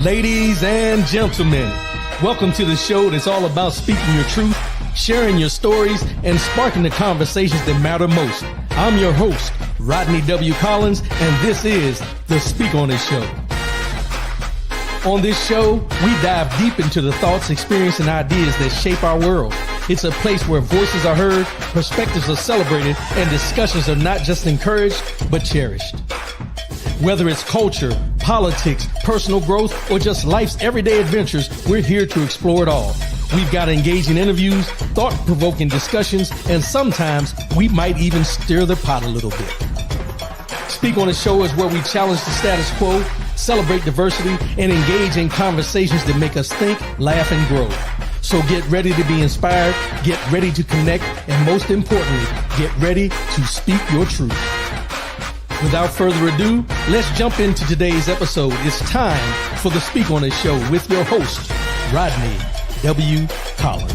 Ladies and gentlemen, welcome to the show that's all about speaking your truth, sharing your stories, and sparking the conversations that matter most. I'm your host, Rodney W. Collins, and this is the Speak On It Show. On this show, we dive deep into the thoughts, experiences, and ideas that shape our world. It's a place where voices are heard, perspectives are celebrated, and discussions are not just encouraged, but cherished. Whether it's culture, politics, personal growth, or just life's everyday adventures, we're here to explore it all. We've got engaging interviews, thought-provoking discussions, and sometimes we might even stir the pot a little bit. Speak On The Show is where we challenge the status quo, celebrate diversity, and engage in conversations that make us think, laugh, and grow. So get ready to be inspired, get ready to connect, and most importantly, get ready to speak your truth. Without further ado, let's jump into today's episode. It's time for the Speak On It Show with your host, Rodney W. Collins.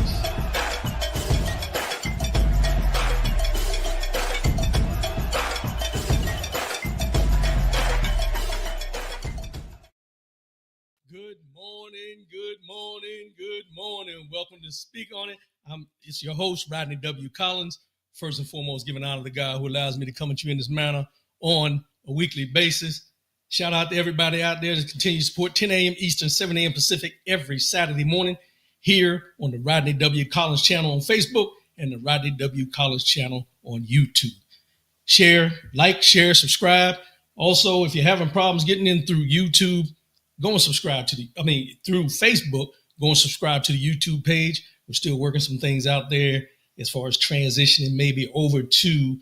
Good morning. Welcome to Speak On It. It's your host, Rodney W. Collins. First and foremost, giving honor to God who allows me to come at you in this manner on a weekly basis. Shout out to everybody out there that continue to support 10 a.m. Eastern, 7 a.m. Pacific every Saturday morning here on the Rodney W. Collins channel on Facebook and the Rodney W. Collins channel on YouTube. Share, like, share, subscribe. Also, if you're having problems getting in through YouTube, go and subscribe to through Facebook, go and subscribe to the YouTube page. We're still working some things out there as far as transitioning maybe over to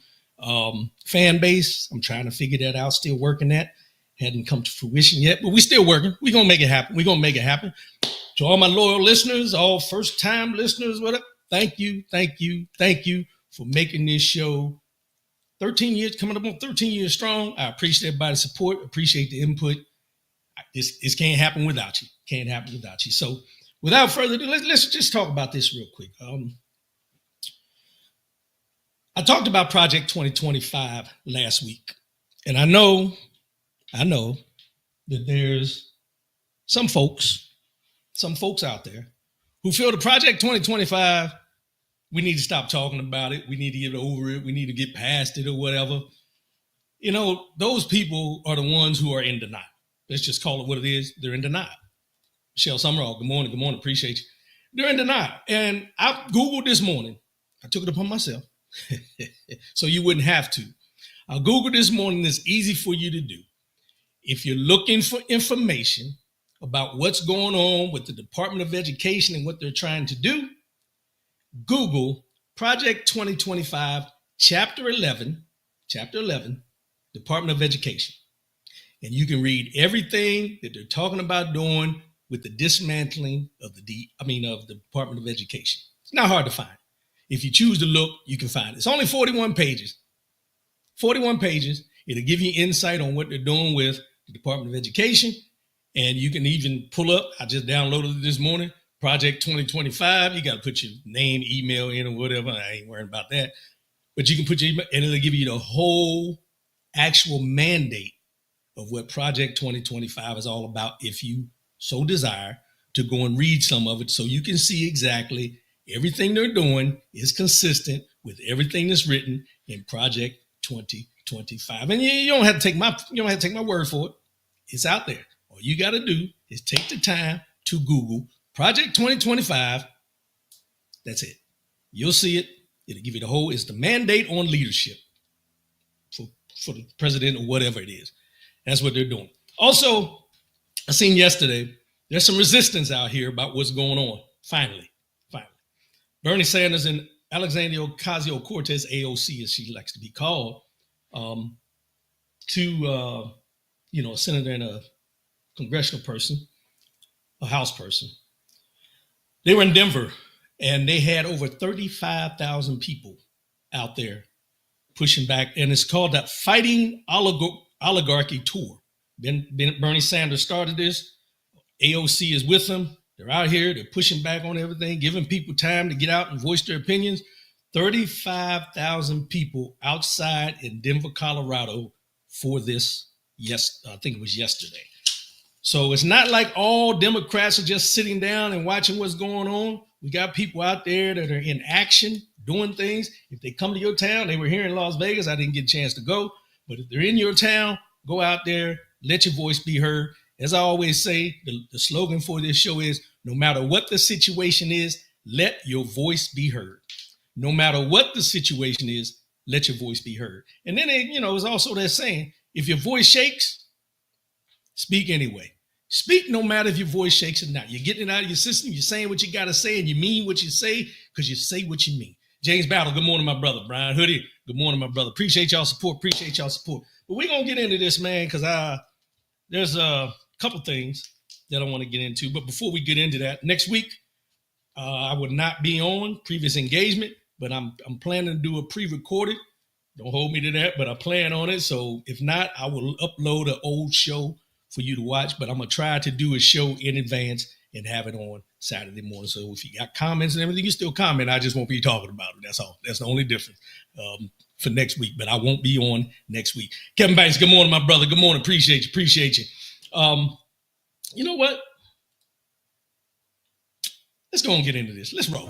fan base. I'm trying to figure that out. Still working that. Hadn't come to fruition yet, but we're still working. We're going to make it happen. To all my loyal listeners, all first-time listeners, whatever, thank you for making this show 13 years, coming up on 13 years strong. I appreciate everybody's support, appreciate the input. This can't happen without you. So without further ado, let's just talk about this real quick. I talked about Project 2025 last week, and I know that there's some folks out there who feel the Project 2025, we need to stop talking about it. We need to get over it. We need to get past it or whatever. You know, those people are the ones who are in denial. Let's just call it what it is. They're in denial. Michelle Summerall, good morning. Appreciate you. They're in denial. And I Googled this morning. I took it upon myself. So you wouldn't have to. I Googled this morning. It's easy for you to do. If you're looking for information about what's going on with the Department of Education and what they're trying to do, Google Project 2025, Chapter 11, Department of Education. And you can read everything that they're talking about doing with the dismantling of the Department of Education. It's not hard to find. If you choose to look, you can find it. It's only 41 pages. 41 pages. It'll give you insight on what they're doing with the Department of Education. And you can even pull up, I just downloaded it this morning, Project 2025. You got to put your name, email in or whatever. I ain't worrying about that. But you can put your email, and it'll give you the whole actual mandate of what Project 2025 is all about if you so desire to go and read some of it so you can see exactly everything they're doing is consistent with everything that's written in Project 2025. And you don't have to take my word for it. It's out there. All you got to do is take the time to Google Project 2025. That's it. You'll see it. It'll give you the whole, it's the mandate on leadership for the president or whatever it is. That's what they're doing. Also, I seen yesterday, there's some resistance out here about what's going on. Finally. Bernie Sanders and Alexandria Ocasio-Cortez, AOC, as she likes to be called, a senator and a congressional person, a House person. They were in Denver, and they had over 35,000 people out there pushing back, and it's called the Fighting Oligarchy Tour. Bernie Sanders started this. AOC is with them. They're out here. They're pushing back on everything, giving people time to get out and voice their opinions. 35,000 people outside in Denver, Colorado for this. Yes, I think it was yesterday. So it's not like all Democrats are just sitting down and watching what's going on. We got people out there that are in action, doing things. If they come to your town, they were here in Las Vegas. I didn't get a chance to go. But if they're in your town, go out there, let your voice be heard. As I always say, the slogan for this show is, no matter what the situation is, let your voice be heard. No matter what the situation is, let your voice be heard. And then, it's also that saying, if your voice shakes, speak anyway. Speak no matter if your voice shakes or not. You're getting it out of your system. You're saying what you got to say, and you mean what you say because you say what you mean. James Battle, good morning, my brother. Brian Hoodie, good morning, my brother. Appreciate y'all support. But we're going to get into this, man, because there's a couple things that I want to get into. But before we get into that, next week, I would not be on previous engagement, but I'm planning to do a pre-recorded. Don't hold me to that, but I plan on it. So if not, I will upload an old show for you to watch, but I'm going to try to do a show in advance and have it on Saturday morning. So if you got comments and everything, you still comment. I just won't be talking about it. That's all. That's the only difference for next week, but I won't be on next week. Kevin Banks, good morning, my brother. Good morning. Appreciate you. You know what? Let's go and get into this. Let's roll.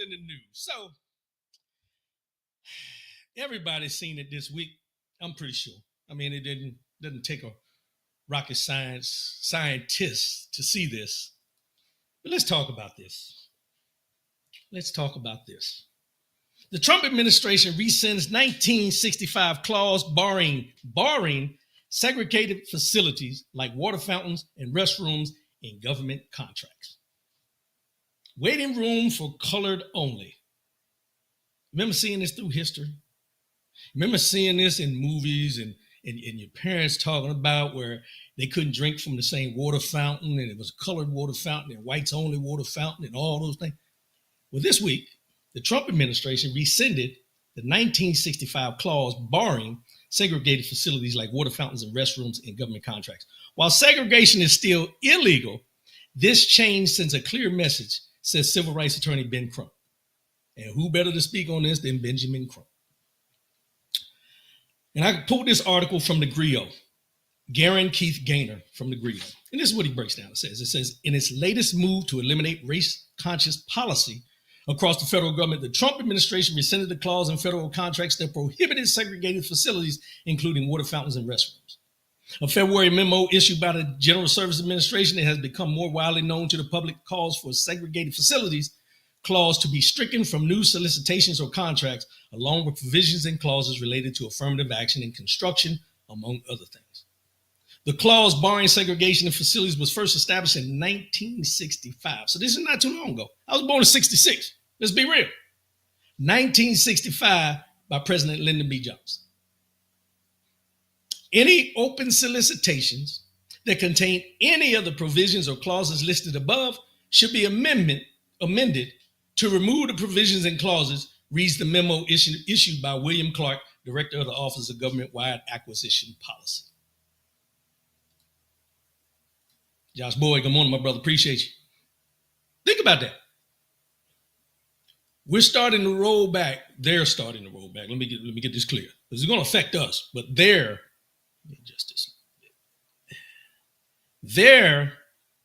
In the news. So everybody's seen it this week. I'm pretty sure. I mean, it doesn't take a rocket scientist to see this. But let's talk about this. The Trump administration rescinds 1965 clause barring segregated facilities like water fountains and restrooms in government contracts. Waiting room for colored only. Remember seeing this through history? Remember seeing this in movies and your parents talking about where they couldn't drink from the same water fountain and it was a colored water fountain and whites only water fountain and all those things. Well, this week, the Trump administration rescinded the 1965 clause barring segregated facilities like water fountains and restrooms in government contracts. While segregation is still illegal, this change sends a clear message, says civil rights attorney Ben Crump. And who better to speak on this than Benjamin Crump? And I pulled this article from the Griot, Garen Keith Gaynor from the Griot. And this is what he breaks down. It says, in its latest move to eliminate race-conscious policy across the federal government, the Trump administration rescinded the clause in federal contracts that prohibited segregated facilities, including water fountains and restrooms. A February memo issued by the General Services Administration that has become more widely known to the public calls for segregated facilities clause to be stricken from new solicitations or contracts, along with provisions and clauses related to affirmative action in construction, among other things. The clause barring segregation in facilities was first established in 1965. So this is not too long ago. I was born in 66. Let's be real. 1965 by President Lyndon B. Johnson. Any open solicitations that contain any of the provisions or clauses listed above should be amended to remove the provisions and clauses, reads the memo issued by William Clark, Director of the Office of Government-Wide Acquisition Policy. Josh Boyd, good morning, my brother. Appreciate you. Think about that. We're starting to roll back. They're starting to roll back. Let me get this clear. This is going to affect us, but they're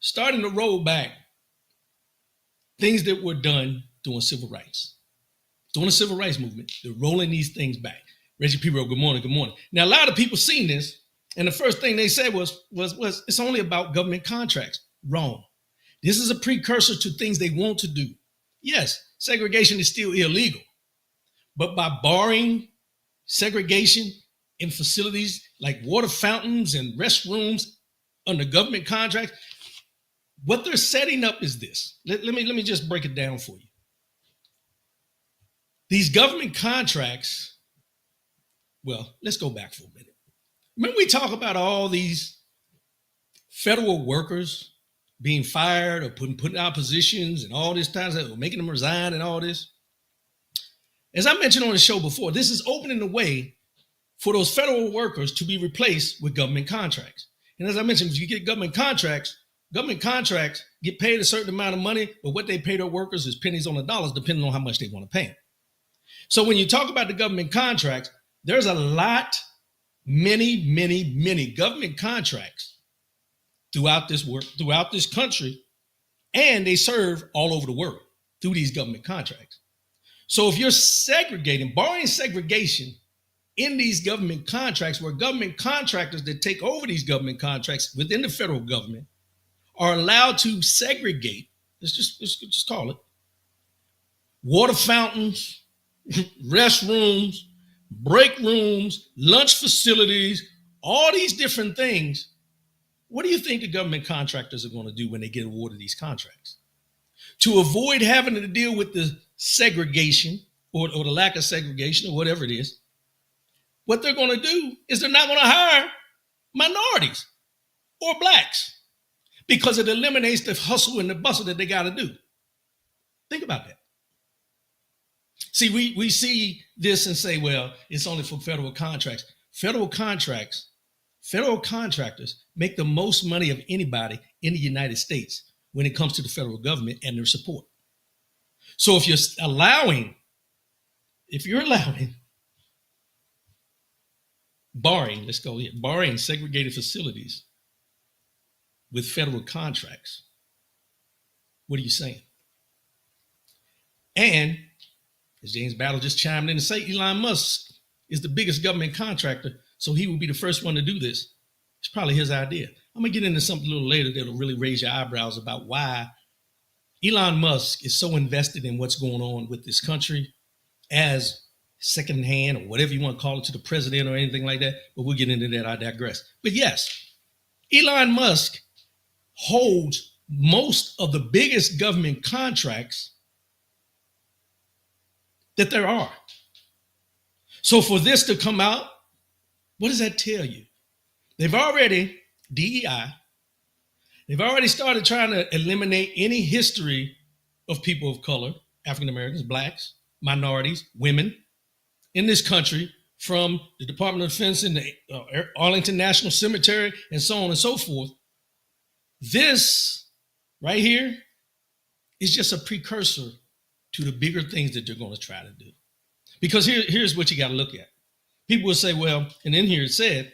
starting to roll back things that were done during civil rights. During the civil rights movement, they're rolling these things back. Reggie P. Rowe, good morning. Now, a lot of people seen this, and the first thing they said was it's only about government contracts. Wrong. This is a precursor to things they want to do. Yes, segregation is still illegal, but by barring segregation in facilities like water fountains and restrooms under government contracts, what they're setting up is this. Let me just break it down for you. These government contracts, well, let's go back for a minute. Remember we talk about all these federal workers being fired or put out positions and all this time, making them resign and all this? As I mentioned on the show before, this is opening the way for those federal workers to be replaced with government contracts. And as I mentioned, if you get government contracts get paid a certain amount of money, but what they pay their workers is pennies on the dollars, depending on how much they want to pay them. So when you talk about the government contracts, there's a lot, many government contracts throughout this country, and they serve all over the world through these government contracts. So if you're barring segregation in these government contracts, where government contractors that take over these government contracts within the federal government are allowed to segregate, let's just call it, water fountains, restrooms, break rooms, lunch facilities, all these different things. What do you think the government contractors are going to do when they get awarded these contracts? To avoid having to deal with the segregation or the lack of segregation or whatever it is, what they're going to do is they're not going to hire minorities or blacks because it eliminates the hustle and the bustle that they got to do. Think about that. See, we see this and say, well, it's only for federal contracts. Federal contractors make the most money of anybody in the United States when it comes to the federal government and their support. So if you're allowing, barring segregated facilities with federal contracts, what are you saying? And as James Battle just chimed in to say, Elon Musk is the biggest government contractor, so he will be the first one to do this. It's probably his idea. I'm going to get into something a little later that'll really raise your eyebrows about why Elon Musk is so invested in what's going on with this country as second hand or whatever you want to call it to the president or anything like that. But we'll get into that. I digress. But yes, Elon Musk holds most of the biggest government contracts that there are. So for this to come out, what does that tell you? They've already, DEI, they've already started trying to eliminate any history of people of color, African Americans, blacks, minorities, women in this country from the Department of Defense and the Arlington National Cemetery and so on and so forth. This right here is just a precursor to the bigger things that they're going to try to do. Because here's what you got to look at. People will say, well, and in here it said,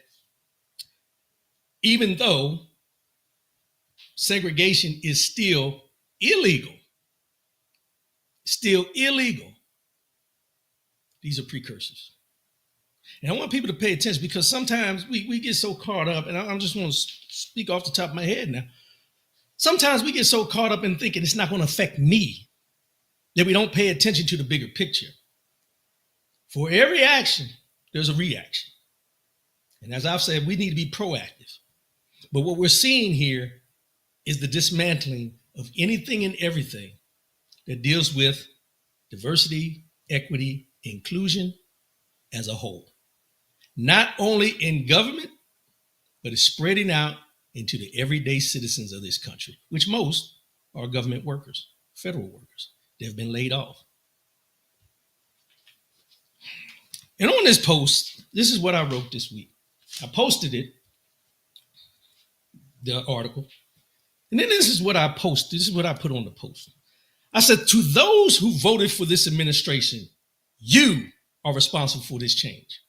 even though segregation is still illegal, these are precursors. And I want people to pay attention because sometimes we get so caught up, and I just want to speak off the top of my head now. Sometimes we get so caught up in thinking it's not going to affect me that we don't pay attention to the bigger picture. For every action, there's a reaction. And as I've said, we need to be proactive. But what we're seeing here is the dismantling of anything and everything that deals with diversity, equity, inclusion as a whole. Not only in government, but it's spreading out into the everyday citizens of this country, which most are government workers, federal workers. They've been laid off. And on this post, this is what I wrote this week. I posted it, the article. And then this is what I posted. This is what I put on the post. I said, to those who voted for this administration, you are responsible for this change.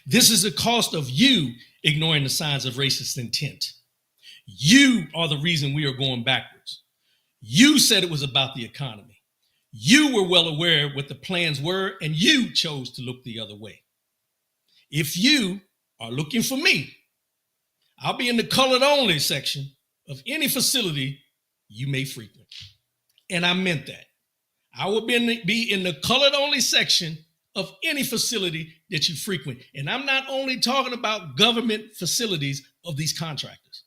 This is the cost of you ignoring the signs of racist intent. You are the reason we are going backwards. You said it was about the economy. You were well aware what the plans were, and you chose to look the other way. If you are looking for me, I'll be in the colored only section of any facility you may frequent. And I meant that. I will be in the colored only section of any facility that you frequent. And I'm not only talking about government facilities of these contractors.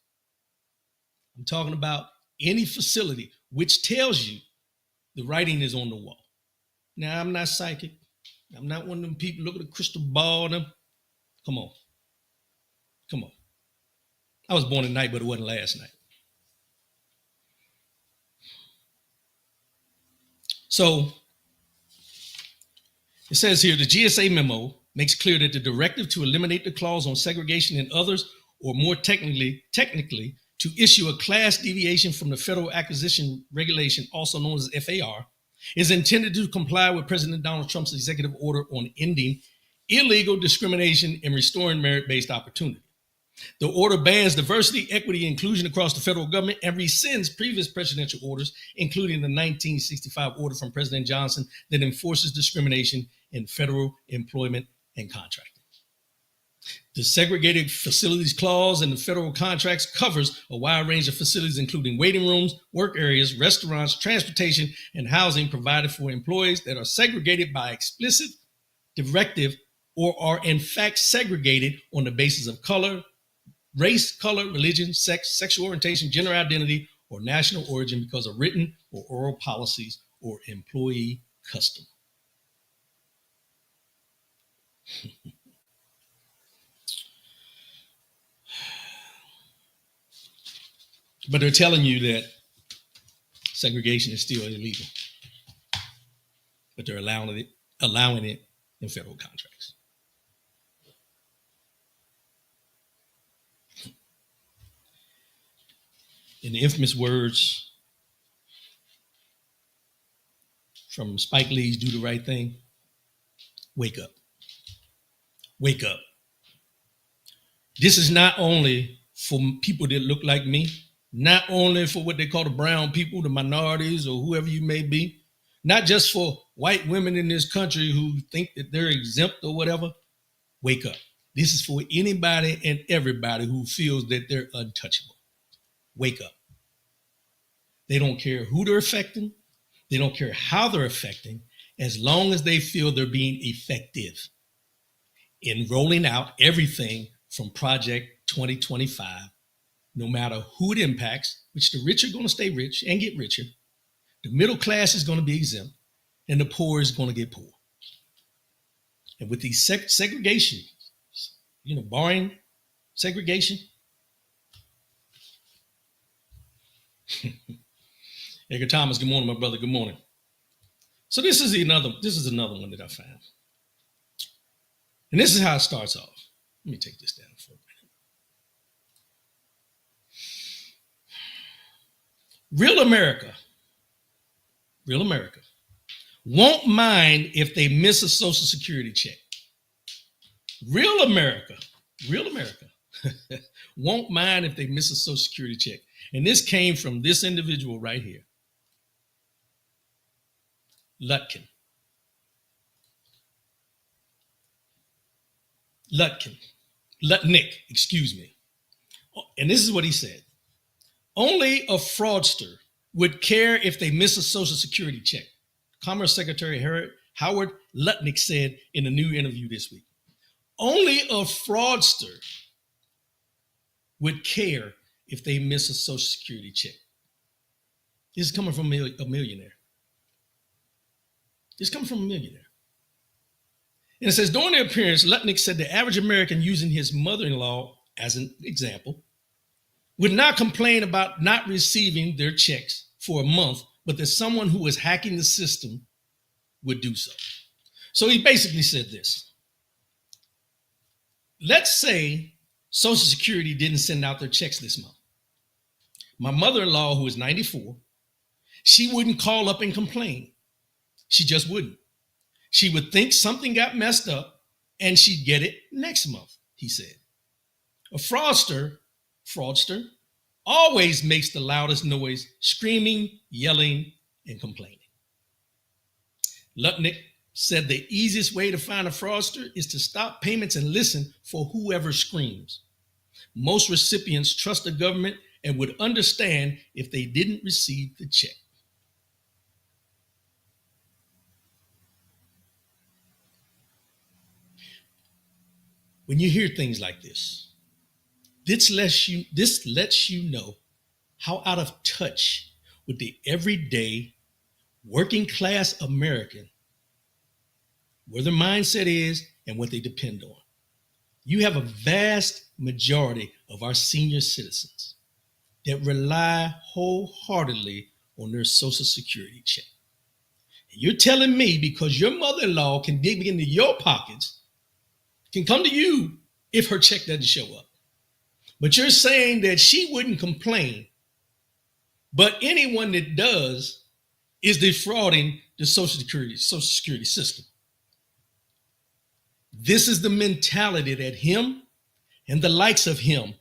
I'm talking about any facility, which tells you the writing is on the wall. Now, I'm not psychic. I'm not one of them people look at a crystal ball. Come on. I was born tonight, but it wasn't last night. So It says here, the GSA memo makes clear that the directive to eliminate the clause on segregation in others, or more technically, to issue a class deviation from the Federal Acquisition Regulation, also known as FAR, is intended to comply with President Donald Trump's executive order on ending illegal discrimination and restoring merit-based opportunity. The order bans diversity, equity, and inclusion across the federal government and rescinds previous presidential orders, including the 1965 order from President Johnson that enforces discrimination in federal employment and contracting. The segregated facilities clause in the federal contracts covers a wide range of facilities, including waiting rooms, work areas, restaurants, transportation, and housing provided for employees that are segregated by explicit directive or are in fact segregated on the basis of color, race, color, religion, sex, sexual orientation, gender identity, or national origin because of written or oral policies or employee custom. But they're telling you that segregation is still illegal, but they're allowing it in federal contracts. In the infamous words from Spike Lee's Do the Right Thing, wake up. Wake up. This is not only for people that look like me, not only for what they call the brown people, the minorities, or whoever you may be, not just for white women in this country who think that they're exempt or whatever. Wake up. This is for anybody and everybody who feels that they're untouchable. Wake up. They don't care who they're affecting. They don't care how they're affecting, as long as they feel they're being effective in rolling out everything from Project 2025, no matter who it impacts, which the rich are going to stay rich and get richer, the middle class is going to be exempt, and the poor is going to get poor. And with these segregation, barring segregation, Edgar Thomas, good morning, my brother. Good morning. So this is another one that I found. And this is how it starts off. Let me take this down for a minute. Real America won't mind if they miss a Social Security check. Real America won't mind if they miss a Social Security check. And this came from this individual right here. Lutnick, excuse me. And this is what he said. Only a fraudster would care if they miss a Social Security check. Commerce Secretary Howard Lutnick said in a new interview this week. Only a fraudster would care if they miss a Social Security check. This is coming from a millionaire. It's coming from a millionaire. And it says, during the appearance, Lutnick said the average American, using his mother-in-law as an example, would not complain about not receiving their checks for a month, but that someone who was hacking the system would do so. So he basically said this. Let's say Social Security didn't send out their checks this month. My mother-in-law, who is 94, she wouldn't call up and complain. She just wouldn't. She would think something got messed up and she'd get it next month, he said. A fraudster always makes the loudest noise, screaming, yelling, and complaining. Lutnick said the easiest way to find a fraudster is to stop payments and listen for whoever screams. Most recipients trust the government and would understand if they didn't receive the check. When you hear things like this, this lets you know how out of touch with the everyday working class American, where their mindset is and what they depend on. You have a vast majority of our senior citizens that rely wholeheartedly on their Social Security check. You're telling me because your mother-in-law can dig into your pockets, can come to you if her check doesn't show up. But you're saying that she wouldn't complain, but anyone that does is defrauding the Social Security system. This is the mentality that him and the likes of him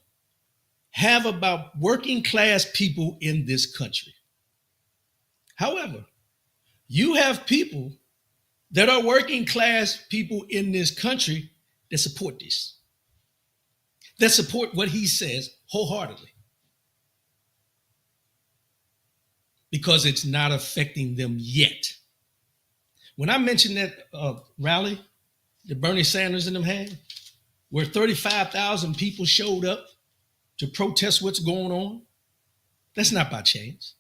have about working class people in this country. However, you have people that are working class people in this country that support this, that support what he says wholeheartedly, because it's not affecting them yet. When I mentioned that rally that Bernie Sanders and them had, where 35,000 people showed up to protest what's going on, that's not by chance.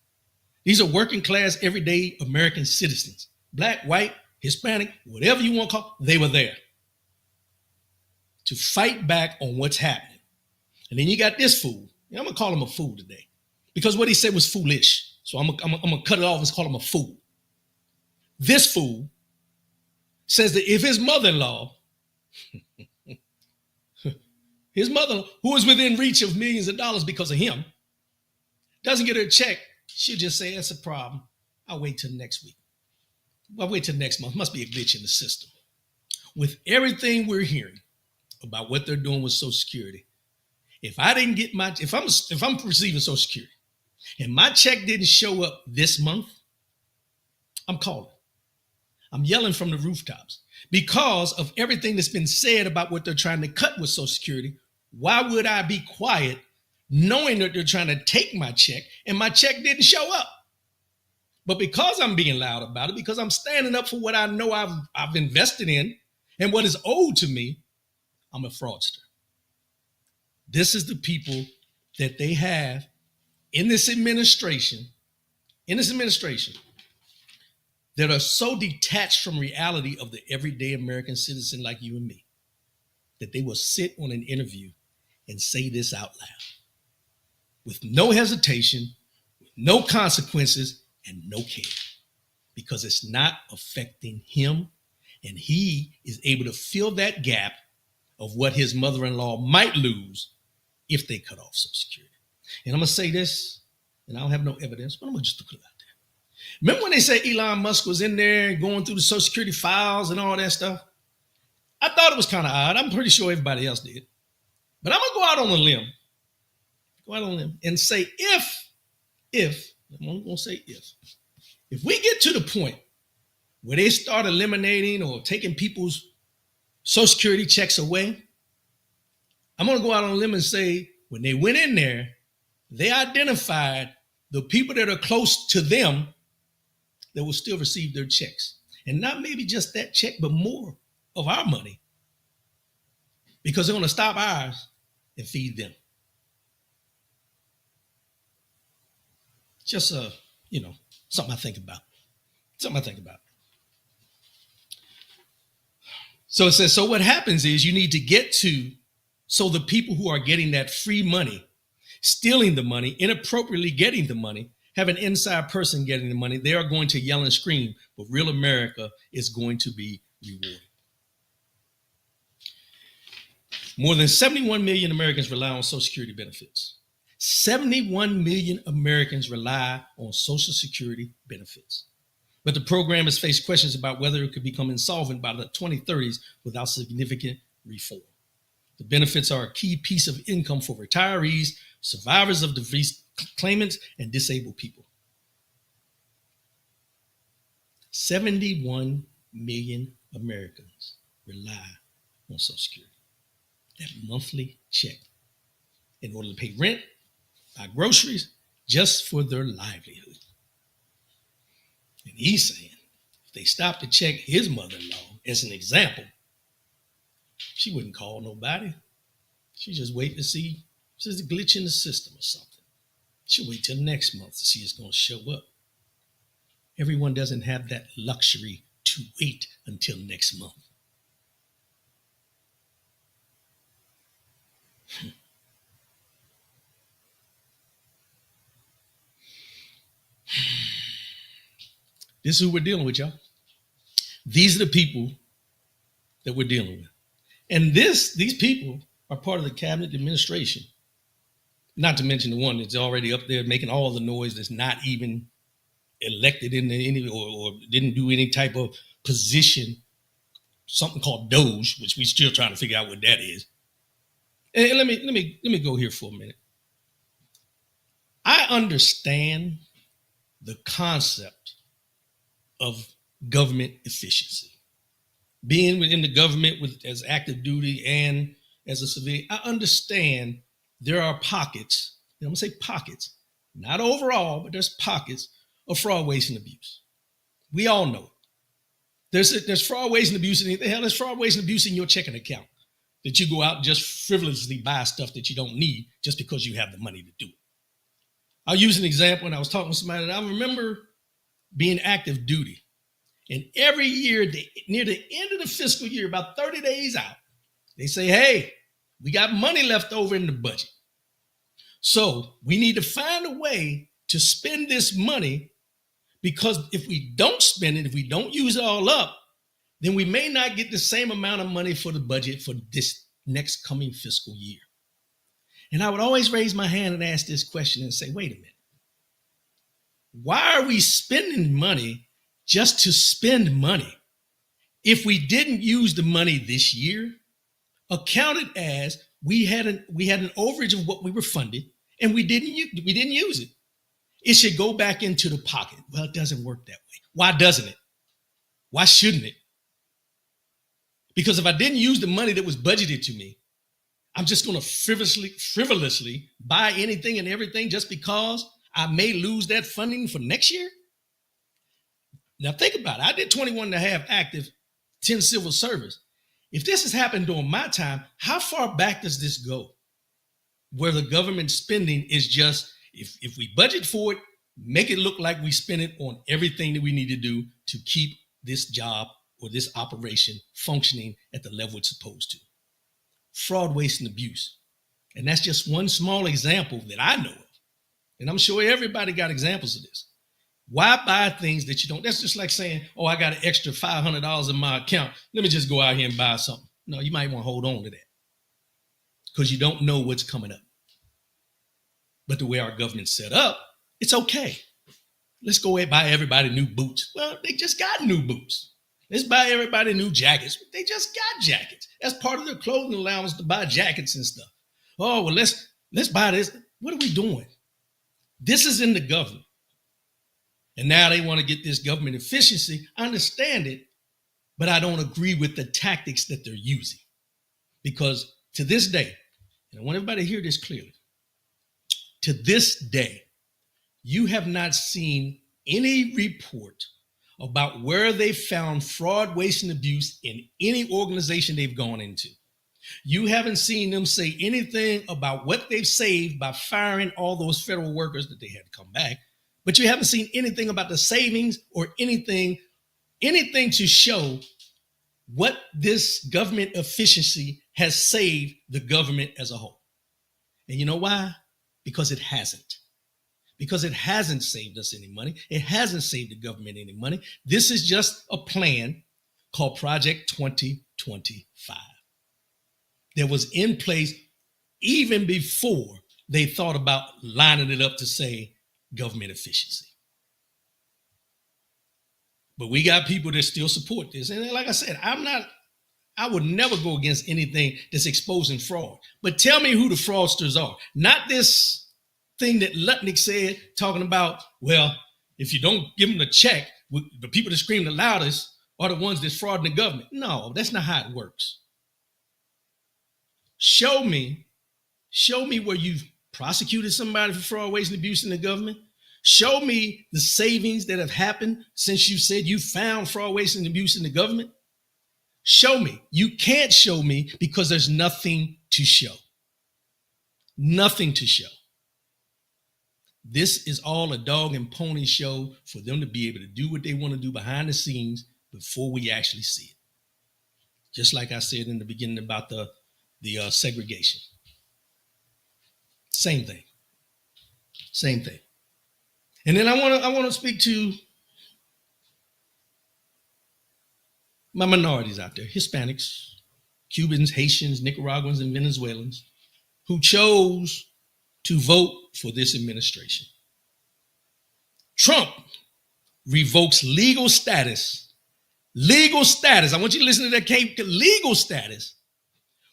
These are working class, everyday American citizens, black, white, Hispanic, whatever you want to call, they were there to fight back on what's happening. And then you got this fool. I'm going to call him a fool today because what he said was foolish. So I'm going to cut it off and call him a fool. This fool says that if his mother-in-law, who is within reach of millions of dollars because of him, doesn't get her check, she'll just say, that's a problem. I'll wait till next week. I'll wait till next month. Must be a glitch in the system. With everything we're hearing about what they're doing with Social Security, if I'm receiving Social Security and my check didn't show up this month, I'm calling. I'm yelling from the rooftops because of everything that's been said about what they're trying to cut with Social Security. Why would I be quiet knowing that they're trying to take my check and my check didn't show up? But because I'm being loud about it, because I'm standing up for what I know I've invested in and what is owed to me, I'm a fraudster. This is the people that they have in this administration that are so detached from reality of the everyday American citizen like you and me, that they will sit on an interview and say this out loud with no hesitation, with no consequences, and no care, because it's not affecting him, and he is able to fill that gap of what his mother-in-law might lose if they cut off Social Security. And I'm going to say this, and I don't have no evidence, but I'm going to just put it out there. Remember when they say Elon Musk was in there going through the Social Security files and all that stuff? I thought it was kind of odd. I'm pretty sure everybody else did. But I'm going to go out on a limb and say if we get to the point where they start eliminating or taking people's Social Security checks away, I'm going to go out on a limb and say when they went in there, they identified the people that are close to them that will still receive their checks. And not maybe just that check, but more of our money, because they're going to stop ours and feed them. Just, something I think about. So it says, so what happens is you need to get to, so the people who are getting that free money, stealing the money, inappropriately getting the money, have an inside person getting the money, they are going to yell and scream, but real America is going to be rewarded. More than 71 million Americans rely on Social Security benefits. 71 million Americans rely on Social Security benefits. But the program has faced questions about whether it could become insolvent by the 2030s without significant reform. The benefits are a key piece of income for retirees, survivors of disease claimants, and disabled people. 71 million Americans rely on Social Security, that monthly check, in order to pay rent, buy groceries, just for their livelihood. And he's saying, if they stop to check his mother-in-law as an example, she wouldn't call nobody. She just wait to see if there's a glitch in the system or something. She'll wait till next month to see it's going to show up. Everyone doesn't have that luxury to wait until next month. This is who we're dealing with, y'all. These are the people that we're dealing with. And these people are part of the cabinet administration, not to mention the one that's already up there making all the noise that's not even elected in any or didn't do any type of position, something called Doge, which we're still trying to figure out what that is. And let me go here for a minute. I understand the concept of government efficiency. Being within the government as active duty and as a civilian, I understand there are pockets, I'm going to say pockets, not overall, but there's pockets of fraud, waste, and abuse. We all know it. There's fraud, waste, and abuse. There's fraud, waste, and abuse in your checking account that you go out and just frivolously buy stuff that you don't need just because you have the money to do it. I'll use an example. When I was talking to somebody, and I remember being active duty. And every year, near the end of the fiscal year, about 30 days out, they say, hey, we got money left over in the budget. So we need to find a way to spend this money, because if we don't spend it, if we don't use it all up, then we may not get the same amount of money for the budget for this next coming fiscal year. And I would always raise my hand and ask this question and say, wait a minute. Why are we spending money just to spend money if we didn't use the money this year, accounted as we had an overage of what we were funded, and we didn't use it? It should go back into the pocket. Well, it doesn't work that way. Why doesn't it? Why shouldn't it? Because if I didn't use the money that was budgeted to me, I'm just going to frivolously buy anything and everything just because I may lose that funding for next year. Now think about it. I did 21 and a half active, 10 civil service. If this has happened during my time, how far back does this go? Where the government spending is just, if we budget for it, make it look like we spend it on everything that we need to do to keep this job or this operation functioning at the level it's supposed to. Fraud, waste, and abuse. And that's just one small example that I know of. And I'm sure everybody got examples of this. Why buy things that you don't? That's just like saying, oh, I got an extra $500 in my account. Let me just go out here and buy something. No, you might want to hold on to that because you don't know what's coming up. But the way our government's set up, it's okay. Let's go and buy everybody new boots. Well, they just got new boots. Let's buy everybody new jackets. They just got jackets. That's part of their clothing allowance to buy jackets and stuff. Oh, well, let's buy this. What are we doing? This is in the government. And now they want to get this government efficiency. I understand it, but I don't agree with the tactics that they're using. Because to this day, and I want everybody to hear this clearly, to this day, you have not seen any report about where they found fraud, waste, and abuse in any organization they've gone into. You haven't seen them say anything about what they've saved by firing all those federal workers that they had to come back, but you haven't seen anything about the savings or anything to show what this government efficiency has saved the government as a whole. And you know why? Because it hasn't. Because it hasn't saved us any money. It hasn't saved the government any money. This is just a plan called Project 2025 that was in place even before they thought about lining it up to say government efficiency. But we got people that still support this. And like I said, I would never go against anything that's exposing fraud. But tell me who the fraudsters are. Not this thing that Lutnick said, talking about, well, if you don't give them the check, the people that scream the loudest are the ones that's frauding the government. No, that's not how it works. Show me where you've prosecuted somebody for fraud, waste, and abuse in the government. Show me the savings that have happened since you said you found fraud, waste, and abuse in the government. Show me. You can't show me because there's nothing to show. Nothing to show. This is all a dog and pony show for them to be able to do what they want to do behind the scenes before we actually see it. Just like I said in the beginning about the segregation. Same thing. And then I want to speak to my minorities out there, Hispanics, Cubans, Haitians, Nicaraguans, and Venezuelans, who chose to vote for this administration. Trump revokes legal status. Legal status. I want you to listen to that, Kate. Legal status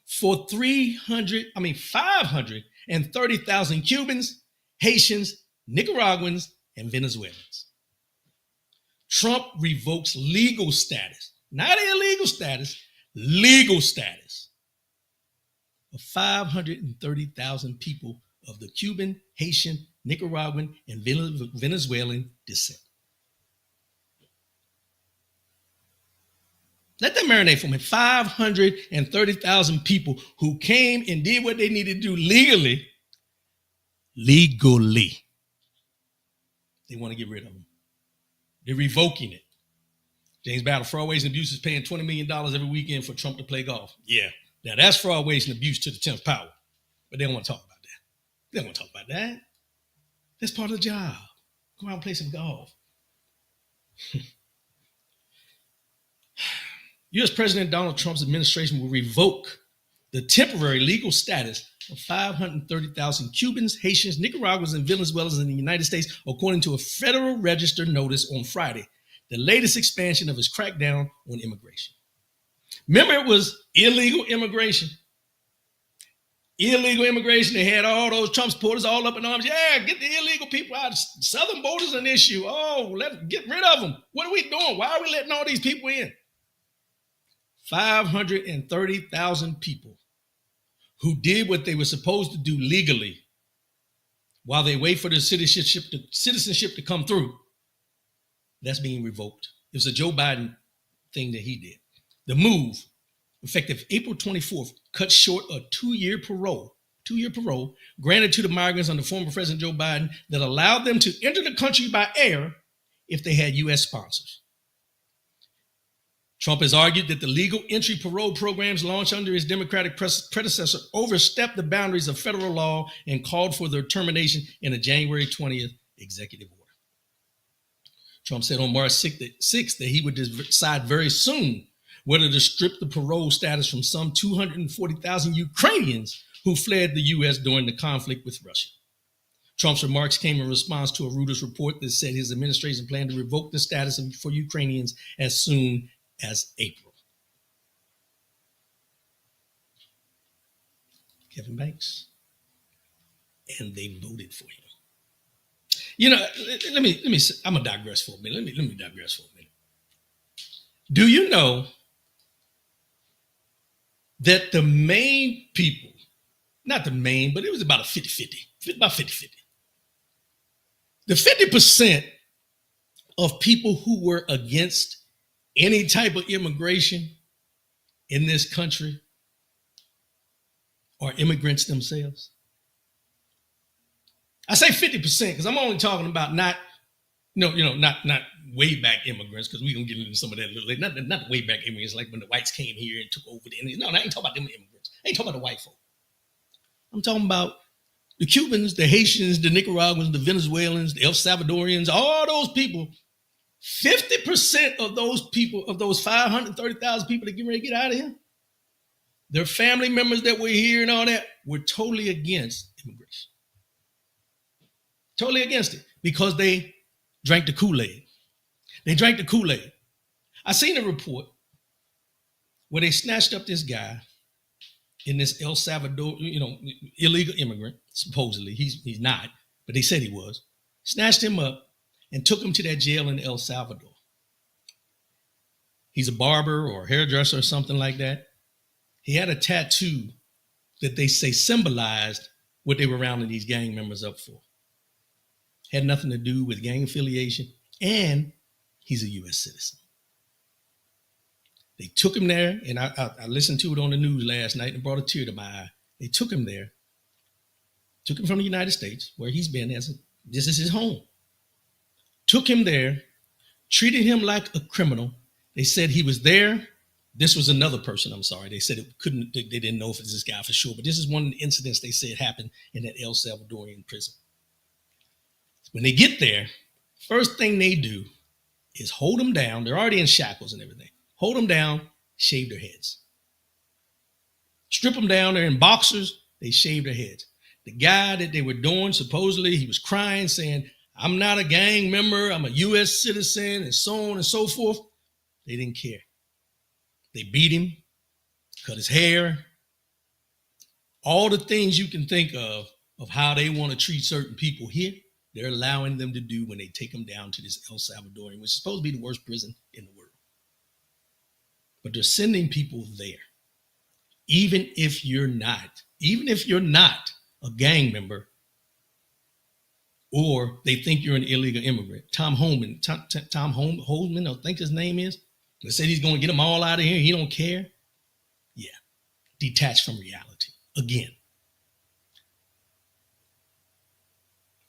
for 530,000 Cubans, Haitians, Nicaraguans, and Venezuelans. Trump revokes legal status, not illegal status, legal status of 530,000 people of the Cuban, Haitian, Nicaraguan, and Venezuelan descent. Let that marinate for me. 530,000 people who came and did what they needed to do legally. Legally. They want to get rid of them. They're revoking it. James Battle, fraud, waste, and abuse is paying $20 million every weekend for Trump to play golf. Yeah. Now that's fraud, waste, and abuse to the 10th power. But they don't want to talk about that. They don't want to talk about that. That's part of the job. Go out and play some golf. U.S. President Donald Trump's administration will revoke the temporary legal status of 530,000 Cubans, Haitians, Nicaraguans, and Venezuelans in the United States, according to a Federal Register notice on Friday, the latest expansion of his crackdown on immigration. Remember, it was illegal immigration. Illegal immigration. They had all those Trump supporters all up in arms. Yeah, get the illegal people out. Southern border's an issue. Oh, let's get rid of them. What are we doing? Why are we letting all these people in? 530,000 people who did what they were supposed to do legally while they wait for the citizenship to come through. That's being revoked. It was a Joe Biden thing that he did. The move, effective April 24th, cut short a two-year parole granted to the migrants under former President Joe Biden that allowed them to enter the country by air if they had U.S. sponsors. Trump has argued that the legal entry parole programs launched under his Democratic predecessor overstepped the boundaries of federal law and called for their termination in a January 20th executive order. Trump said on March 6th that he would decide very soon whether to strip the parole status from some 240,000 Ukrainians who fled the U.S. during the conflict with Russia. Trump's remarks came in response to a Reuters report that said his administration planned to revoke the status for Ukrainians as soon as April. Kevin Banks. And they voted for him. You know, let me. I'm gonna digress for a minute. Let me digress for a minute. Do you know that the main people, not the main, but it was about a 50-50, about 50-50. The 50% of people who were against any type of immigration in this country are immigrants themselves. I say 50% because I'm only talking about not way back immigrants, because we're gonna get into some of that a little later. Not the way back immigrants like when the whites came here and took over the Indians. No, I ain't talking about them immigrants. I ain't talking about the white folk. I'm talking about the Cubans, the Haitians, the Nicaraguans, the Venezuelans, the El Salvadorians, all those people. 50% of those people, of those 530,000 people that get ready to get out of here, their family members that were here and all that, were totally against immigration. Totally against it, because they drank the Kool-Aid. They drank the Kool-Aid. I seen a report where they snatched up this guy in this El Salvador, illegal immigrant. Supposedly, he's not, but they said he was. Snatched him up and took him to that jail in El Salvador. He's a barber or a hairdresser or something like that. He had a tattoo that they say symbolized what they were rounding these gang members up for. Had nothing to do with gang affiliation, and he's a U.S. citizen. They took him there, and I listened to it on the news last night and brought a tear to my eye. They took him there, took him from the United States, where he's been this is his home. Took him there, treated him like a criminal. They said he was there. This was another person, I'm sorry. They said they didn't know if it was this guy for sure, but this is one of the incidents they said happened in that El Salvadorian prison. When they get there, first thing they do is hold him down. They're already in shackles and everything. hold them down, shave their heads. Strip them down, they're in boxers, they shave their heads. The guy that they were doing, supposedly, he was crying, saying, I'm not a gang member, I'm a U.S. citizen, and so on and so forth. They didn't care. They beat him, cut his hair, all the things you can think of how they want to treat certain people here, they're allowing them to do when they take them down to this El Salvadorian, which is supposed to be the worst prison in the world. But they're sending people there. Even if you're not a gang member, or they think you're an illegal immigrant. Tom Holman, I think his name is, they said he's going to get them all out of here. He don't care. Yeah, detached from reality. Again,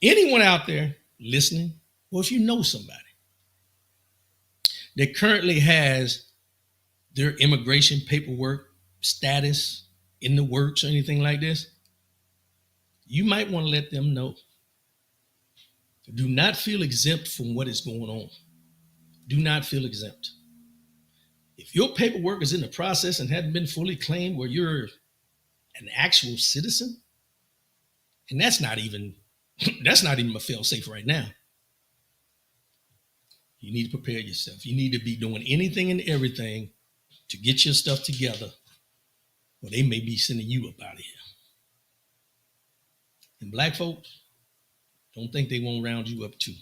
anyone out there listening, or if you know somebody that currently has their immigration paperwork status in the works or anything like this, you might want to let them know. Do not feel exempt from what is going on. Do not feel exempt. If your paperwork is in the process and hadn't been fully claimed where you're an actual citizen, and that's not even a fail-safe right now, you need to prepare yourself. You need to be doing anything and everything to get your stuff together, or they may be sending you up out of here. And black folks, don't think they won't round you up too.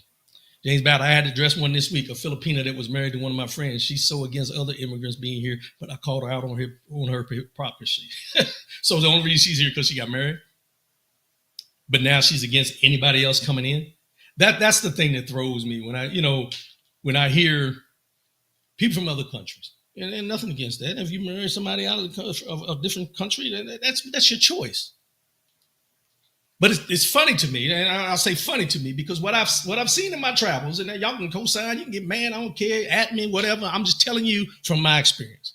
James Battle, I had to address one this week, a Filipina that was married to one of my friends. She's so against other immigrants being here, but I called her out on her hypocrisy. So the only reason she's here because she got married. But now she's against anybody else coming in. That's the thing that throws me when I hear people from other countries. And nothing against that. If you marry somebody out of a different country, that's your choice. But it's funny to me, and I'll say funny to me because what I've seen in my travels, and y'all can co-sign, you can get mad, I don't care, at me, whatever. I'm just telling you from my experience.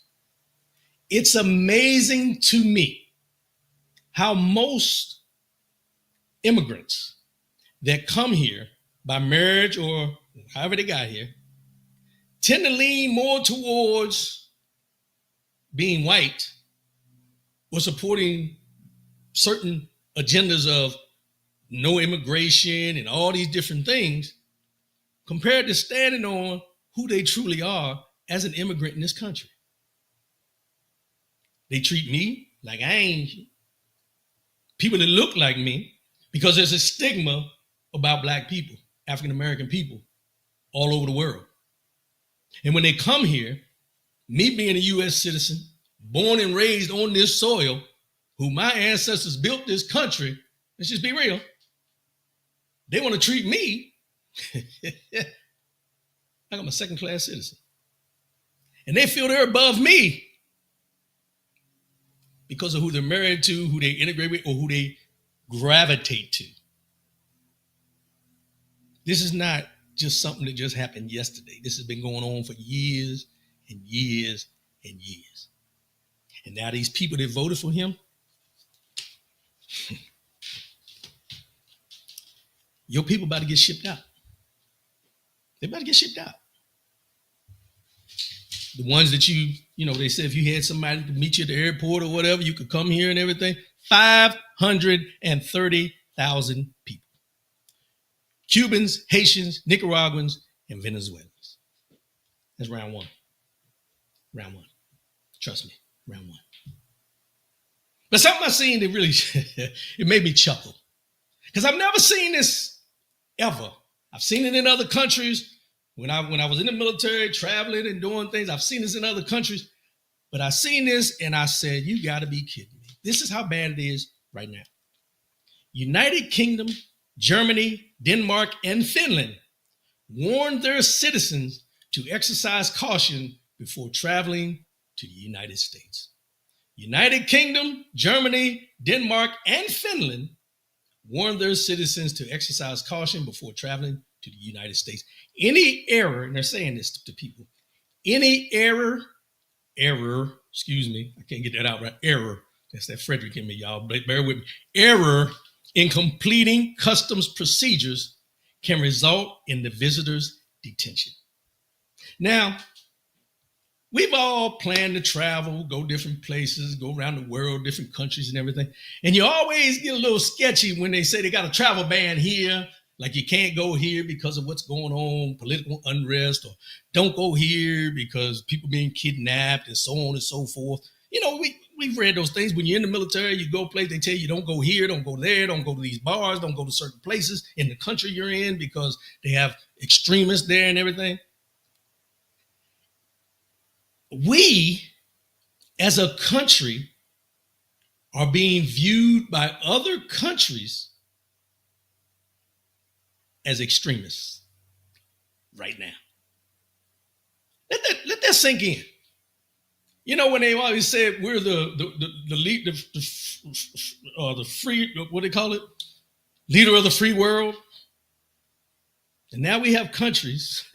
It's amazing to me how most immigrants that come here by marriage or however they got here tend to lean more towards being white or supporting certain agendas of no immigration and all these different things compared to standing on who they truly are as an immigrant in this country. They treat me like I ain't people that look like me because there's a stigma about black people, African-American people all over the world. And when they come here, me being a U.S. citizen, born and raised on this soil, who my ancestors built this country, let's just be real, they want to treat me like I'm a second-class citizen. And they feel they're above me because of who they're married to, who they integrate with, or who they gravitate to. This is not just something that just happened yesterday. This has been going on for years and years and years. And now these people that voted for him, your people about to get shipped out. They're about to get shipped out. The ones that they said if you had somebody to meet you at the airport or whatever, you could come here and everything. 530,000 people. Cubans, Haitians, Nicaraguans, and Venezuelans. That's round one. Round one. Trust me, round one. But something I seen that really, it made me chuckle. Because I've never seen this ever. I've seen it in other countries. When I was in the military, traveling and doing things, I've seen this in other countries. But I seen this and I said, you got to be kidding me. This is how bad it is right now. United Kingdom, Germany, Denmark, and Finland warned their citizens to exercise caution before traveling to the United States. United Kingdom, Germany, Denmark, and Finland warned their citizens to exercise caution before traveling to the United States. Any error, and they're saying this to people, any error, excuse me, I can't get that out right, error, that's that Frederick in me, y'all, bear with me, error in completing customs procedures can result in the visitor's detention. Now, We've all planned to travel, go different places, go around the world, different countries and everything. And you always get a little sketchy when they say they got a travel ban here, like you can't go here because of what's going on, political unrest, or don't go here because people being kidnapped and so on and so forth. We've read those things. When you're in the military, you go place, they tell you don't go here, don't go there, don't go to these bars, don't go to certain places in the country you're in because they have extremists there and everything. We, as a country, are being viewed by other countries as extremists right now. Let that sink in. When they always said we're the free, what do they call it? Leader of the free world. And now we have countries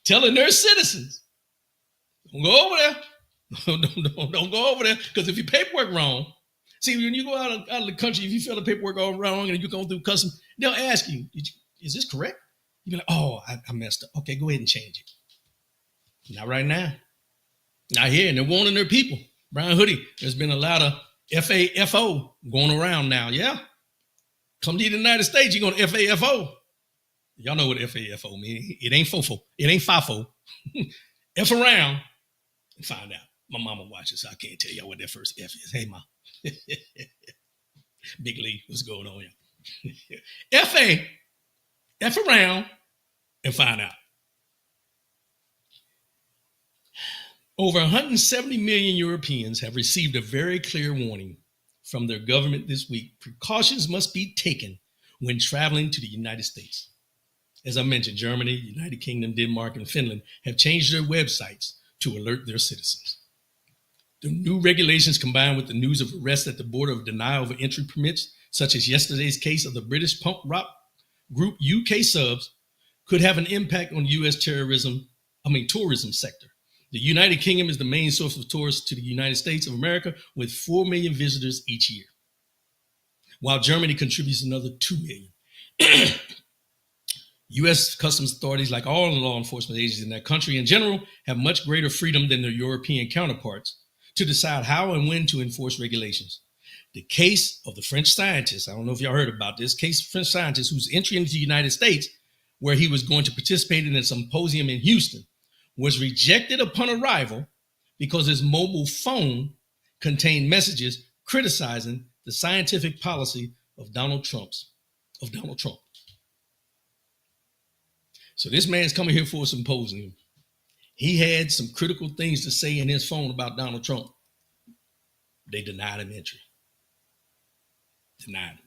telling their citizens, don't go over there. Don't go over there. Because if your paperwork wrong, see, when you go out of the country, if you fill the paperwork all wrong and you're going through customs, they'll ask you, is this correct? You'll be like, oh, I messed up. Okay, go ahead and change it. Not right now. Not here. And they're warning their people. Brown hoodie, there's been a lot of FAFO going around now. Yeah. Come to the United States, you're going to FAFO. Y'all know what FAFO means. It ain't FOFO. It ain't FAFO. F around and find out. My mama watches, so I can't tell y'all what that first F is. Hey, Ma. Big Lee, what's going on here? F around and find out. Over 170 million Europeans have received a very clear warning from their government this week. Precautions must be taken when traveling to the United States. As I mentioned, Germany, United Kingdom, Denmark, and Finland have changed their websites to alert their citizens. The new regulations, combined with the news of arrests at the border of denial of entry permits, such as yesterday's case of the British punk rock group UK Subs, could have an impact on U.S. tourism sector. The United Kingdom is the main source of tourists to the United States of America, with 4 million visitors each year, while Germany contributes another 2 million. U.S. customs authorities, like all law enforcement agencies in that country in general, have much greater freedom than their European counterparts to decide how and when to enforce regulations. The case of the French scientist, I don't know if y'all heard about this, case of French scientist whose entry into the United States, where he was going to participate in a symposium in Houston, was rejected upon arrival because his mobile phone contained messages criticizing the scientific policy of Donald Trump. So this man's coming here for a symposium. He had some critical things to say in his phone about Donald Trump. They denied him entry. Denied him.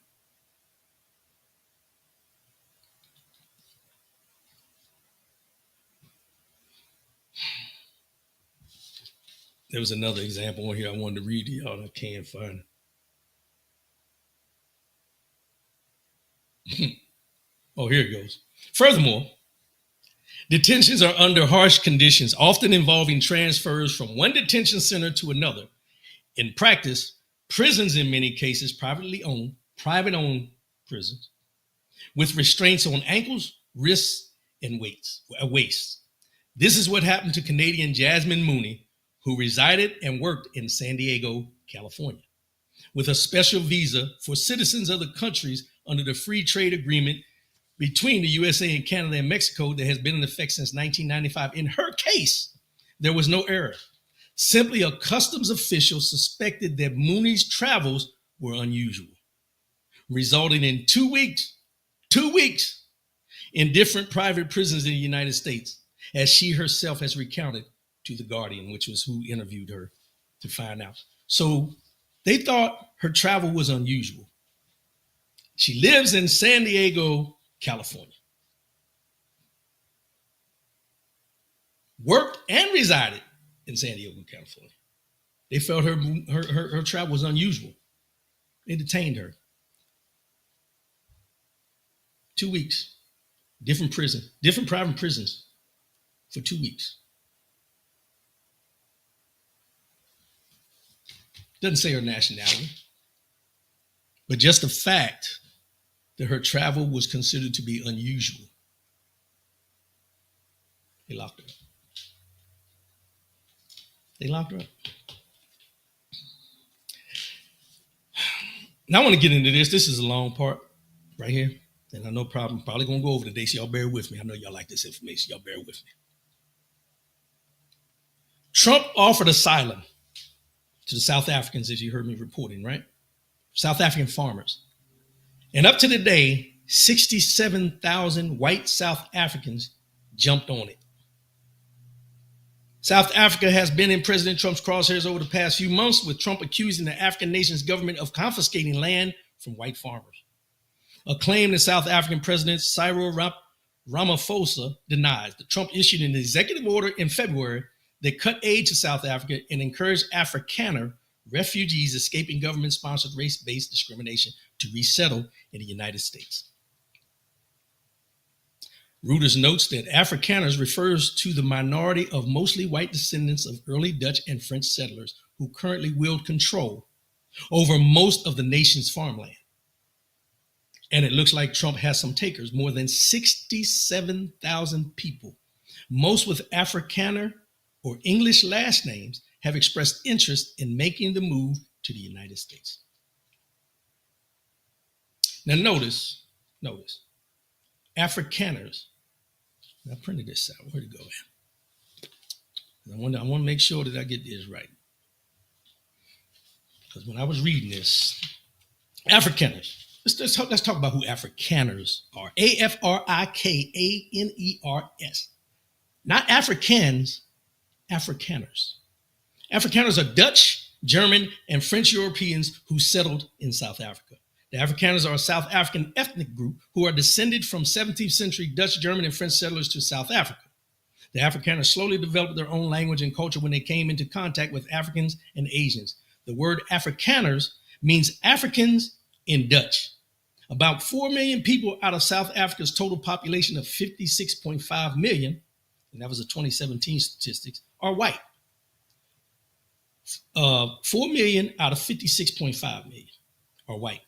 There was another example on here I wanted to read to y'all and I can't find it. Oh, here it goes. Furthermore, detentions are under harsh conditions, often involving transfers from one detention center to another. In practice, prisons in many cases private-owned prisons, with restraints on ankles, wrists, and waists. This is what happened to Canadian Jasmine Mooney, who resided and worked in San Diego, California, with a special visa for citizens of the countries under the free trade agreement between the USA and Canada and Mexico that has been in effect since 1995. In her case, there was no error. Simply a customs official suspected that Mooney's travels were unusual, resulting in 2 weeks in different private prisons in the United States, as she herself has recounted to The Guardian, which was who interviewed her to find out. So they thought her travel was unusual. She lives in San Diego, California. Worked and resided in San Diego, California. They felt her travel was unusual. They detained her. 2 weeks. Different private prisons for 2 weeks. Doesn't say her nationality, but just the fact that her travel was considered to be unusual. They locked her up. They locked her up. Now I want to get into this. This is a long part right here. And I know probably going to go over today, so y'all bear with me. I know y'all like this information. Y'all bear with me. Trump offered asylum to the South Africans, as you heard me reporting, right? South African farmers. And up to today, 67,000 white South Africans jumped on it. South Africa has been in President Trump's crosshairs over the past few months, with Trump accusing the African nation's government of confiscating land from white farmers. A claim that South African President Cyril Ramaphosa denies. The Trump issued an executive order in February that cut aid to South Africa and encouraged Afrikaner refugees escaping government-sponsored race-based discrimination to resettle in the United States. Reuters notes that Afrikaners refers to the minority of mostly white descendants of early Dutch and French settlers who currently wield control over most of the nation's farmland. And it looks like Trump has some takers. More than 67,000 people, most with Afrikaner or English last names, have expressed interest in making the move to the United States. Now notice, Afrikaners. I printed this out. Where'd it go at? I want to make sure that I get this right. Because when I was reading this, Afrikaners. Let's talk about who Afrikaners are. Afrikaners. Not Africans, Afrikaners. Afrikaners are Dutch, German, and French Europeans who settled in South Africa. The Afrikaners are a South African ethnic group who are descended from 17th century Dutch, German, and French settlers to South Africa. The Afrikaners slowly developed their own language and culture when they came into contact with Africans and Asians. The word Afrikaners means Africans in Dutch. About 4 million people out of South Africa's total population of 56.5 million, and that was a 2017 statistics, are white. 4 million out of 56.5 million are white.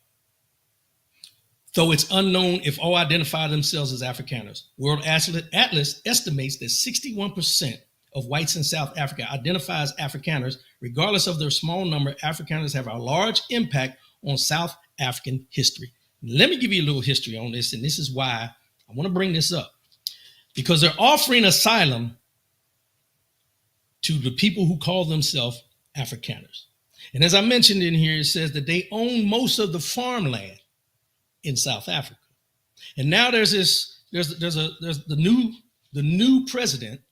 Though it's unknown if all identify themselves as Afrikaners. World Atlas estimates that 61% of whites in South Africa identify as Afrikaners. Regardless of their small number, Afrikaners have a large impact on South African history. Let me give you a little history on this, and this is why I want to bring this up. Because they're offering asylum to the people who call themselves Afrikaners. And as I mentioned in here, it says that they own most of the farmland in South Africa. And now there's the new president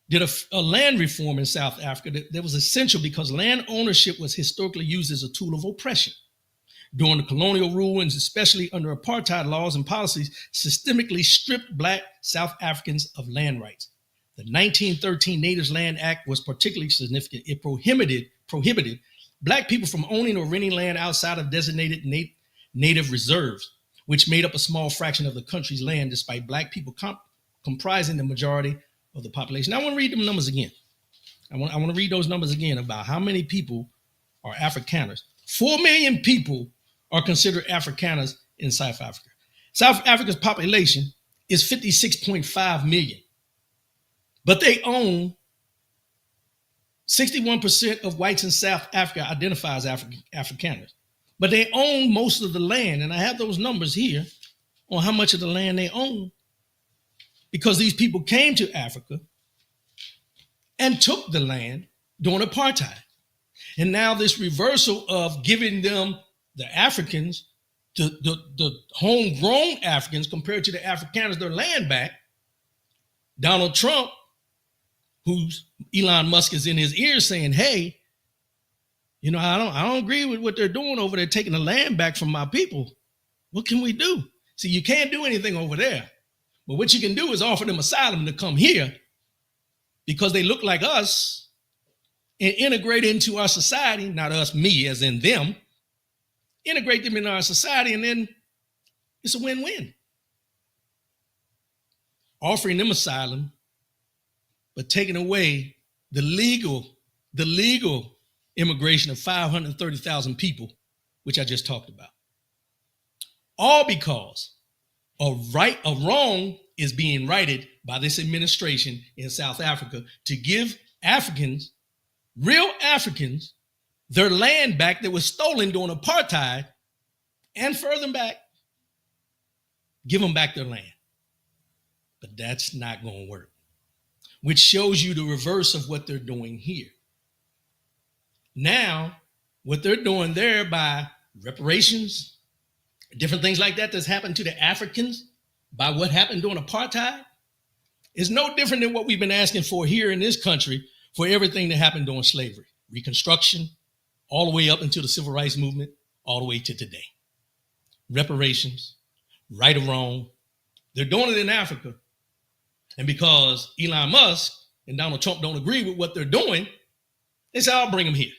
did a land reform in South Africa that was essential because land ownership was historically used as a tool of oppression. During the colonial rule, and especially under apartheid laws and policies, systemically stripped Black South Africans of land rights. The 1913 Natives Land Act was particularly significant. It prohibited Black people from owning or renting land outside of designated native reserves, which made up a small fraction of the country's land, despite Black people comprising the majority of the population. Now, I want to read them numbers again. I want to read those numbers again about how many people are Afrikaners. 4 million people are considered Afrikaners in South Africa. South Africa's population is 56.5 million, but they own 61% of whites in South Africa identify as Afrikaners, but they own most of the land. And I have those numbers here on how much of the land they own, because these people came to Africa and took the land during apartheid. And now this reversal of giving them, the Africans, the homegrown Africans compared to the Afrikaners, their land back. Donald Trump, who's Elon Musk is in his ear saying, hey, you know, I don't agree with what they're doing over there, taking the land back from my people. What can we do? See, you can't do anything over there. But what you can do is offer them asylum to come here because they look like us and integrate into our society, not us, me, as in them, integrate them in our society, and then it's a win-win. Offering them asylum, but taking away the legal immigration of 530,000 people, which I just talked about. All because a wrong is being righted by this administration in South Africa to give Africans real Africans their land back that was stolen during apartheid, and further back, give them back their land. But that's not going to work, which shows you the reverse of what they're doing here. Now, what they're doing there by reparations, different things like that that's happened to the Africans by what happened during apartheid is no different than what we've been asking for here in this country for everything that happened during slavery, Reconstruction, all the way up until the Civil Rights Movement, all the way to today. Reparations, right or wrong, they're doing it in Africa. And because Elon Musk and Donald Trump don't agree with what they're doing, they say, I'll bring them here.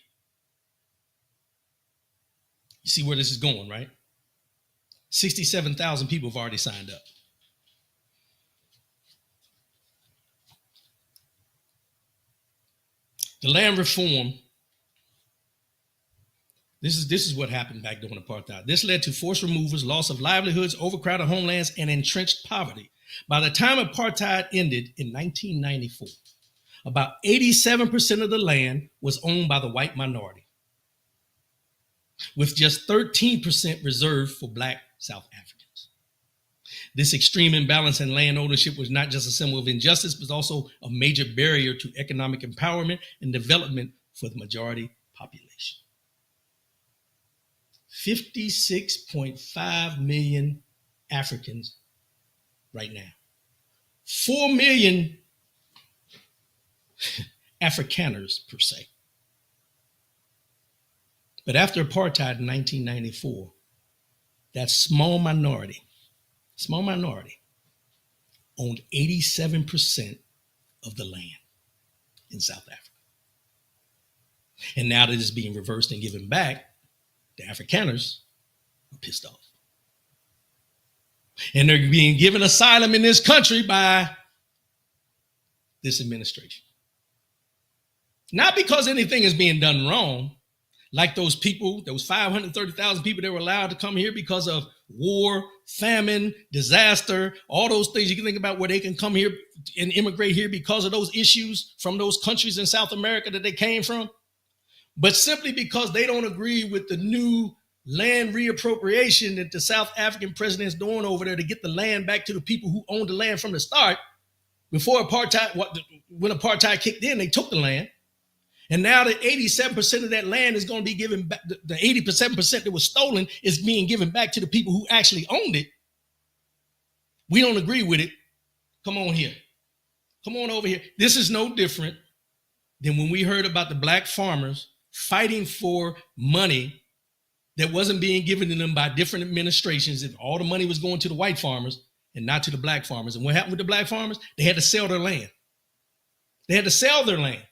You see where this is going, right? 67,000 people have already signed up. The land reform, this is what happened back during apartheid. This led to forced removals, loss of livelihoods, overcrowded homelands, and entrenched poverty. By the time apartheid ended in 1994, about 87% of the land was owned by the white minority, with just 13% reserved for Black South Africans. This extreme imbalance in land ownership was not just a symbol of injustice, but also a major barrier to economic empowerment and development for the majority population. 56.5 million Africans right now. 4 million Afrikaners per se. But after apartheid in 1994, that small minority owned 87% of the land in South Africa. And now that it's being reversed and given back, the Afrikaners are pissed off. And they're being given asylum in this country by this administration. Not because anything is being done wrong, like those people, those 530,000 people that were allowed to come here because of war, famine, disaster, all those things you can think about where they can come here and immigrate here because of those issues from those countries in South America that they came from. But simply because they don't agree with the new land reappropriation that the South African president is doing over there to get the land back to the people who owned the land from the start. Before apartheid, when apartheid kicked in, they took the land. And now that 87% of that land is going to be given back, the 87% that was stolen is being given back to the people who actually owned it. We don't agree with it. Come on here. Come on over here. This is no different than when we heard about the Black farmers fighting for money that wasn't being given to them by different administrations. If all the money was going to the white farmers and not to the Black farmers. And what happened with the Black farmers? They had to sell their land. They had to sell their land.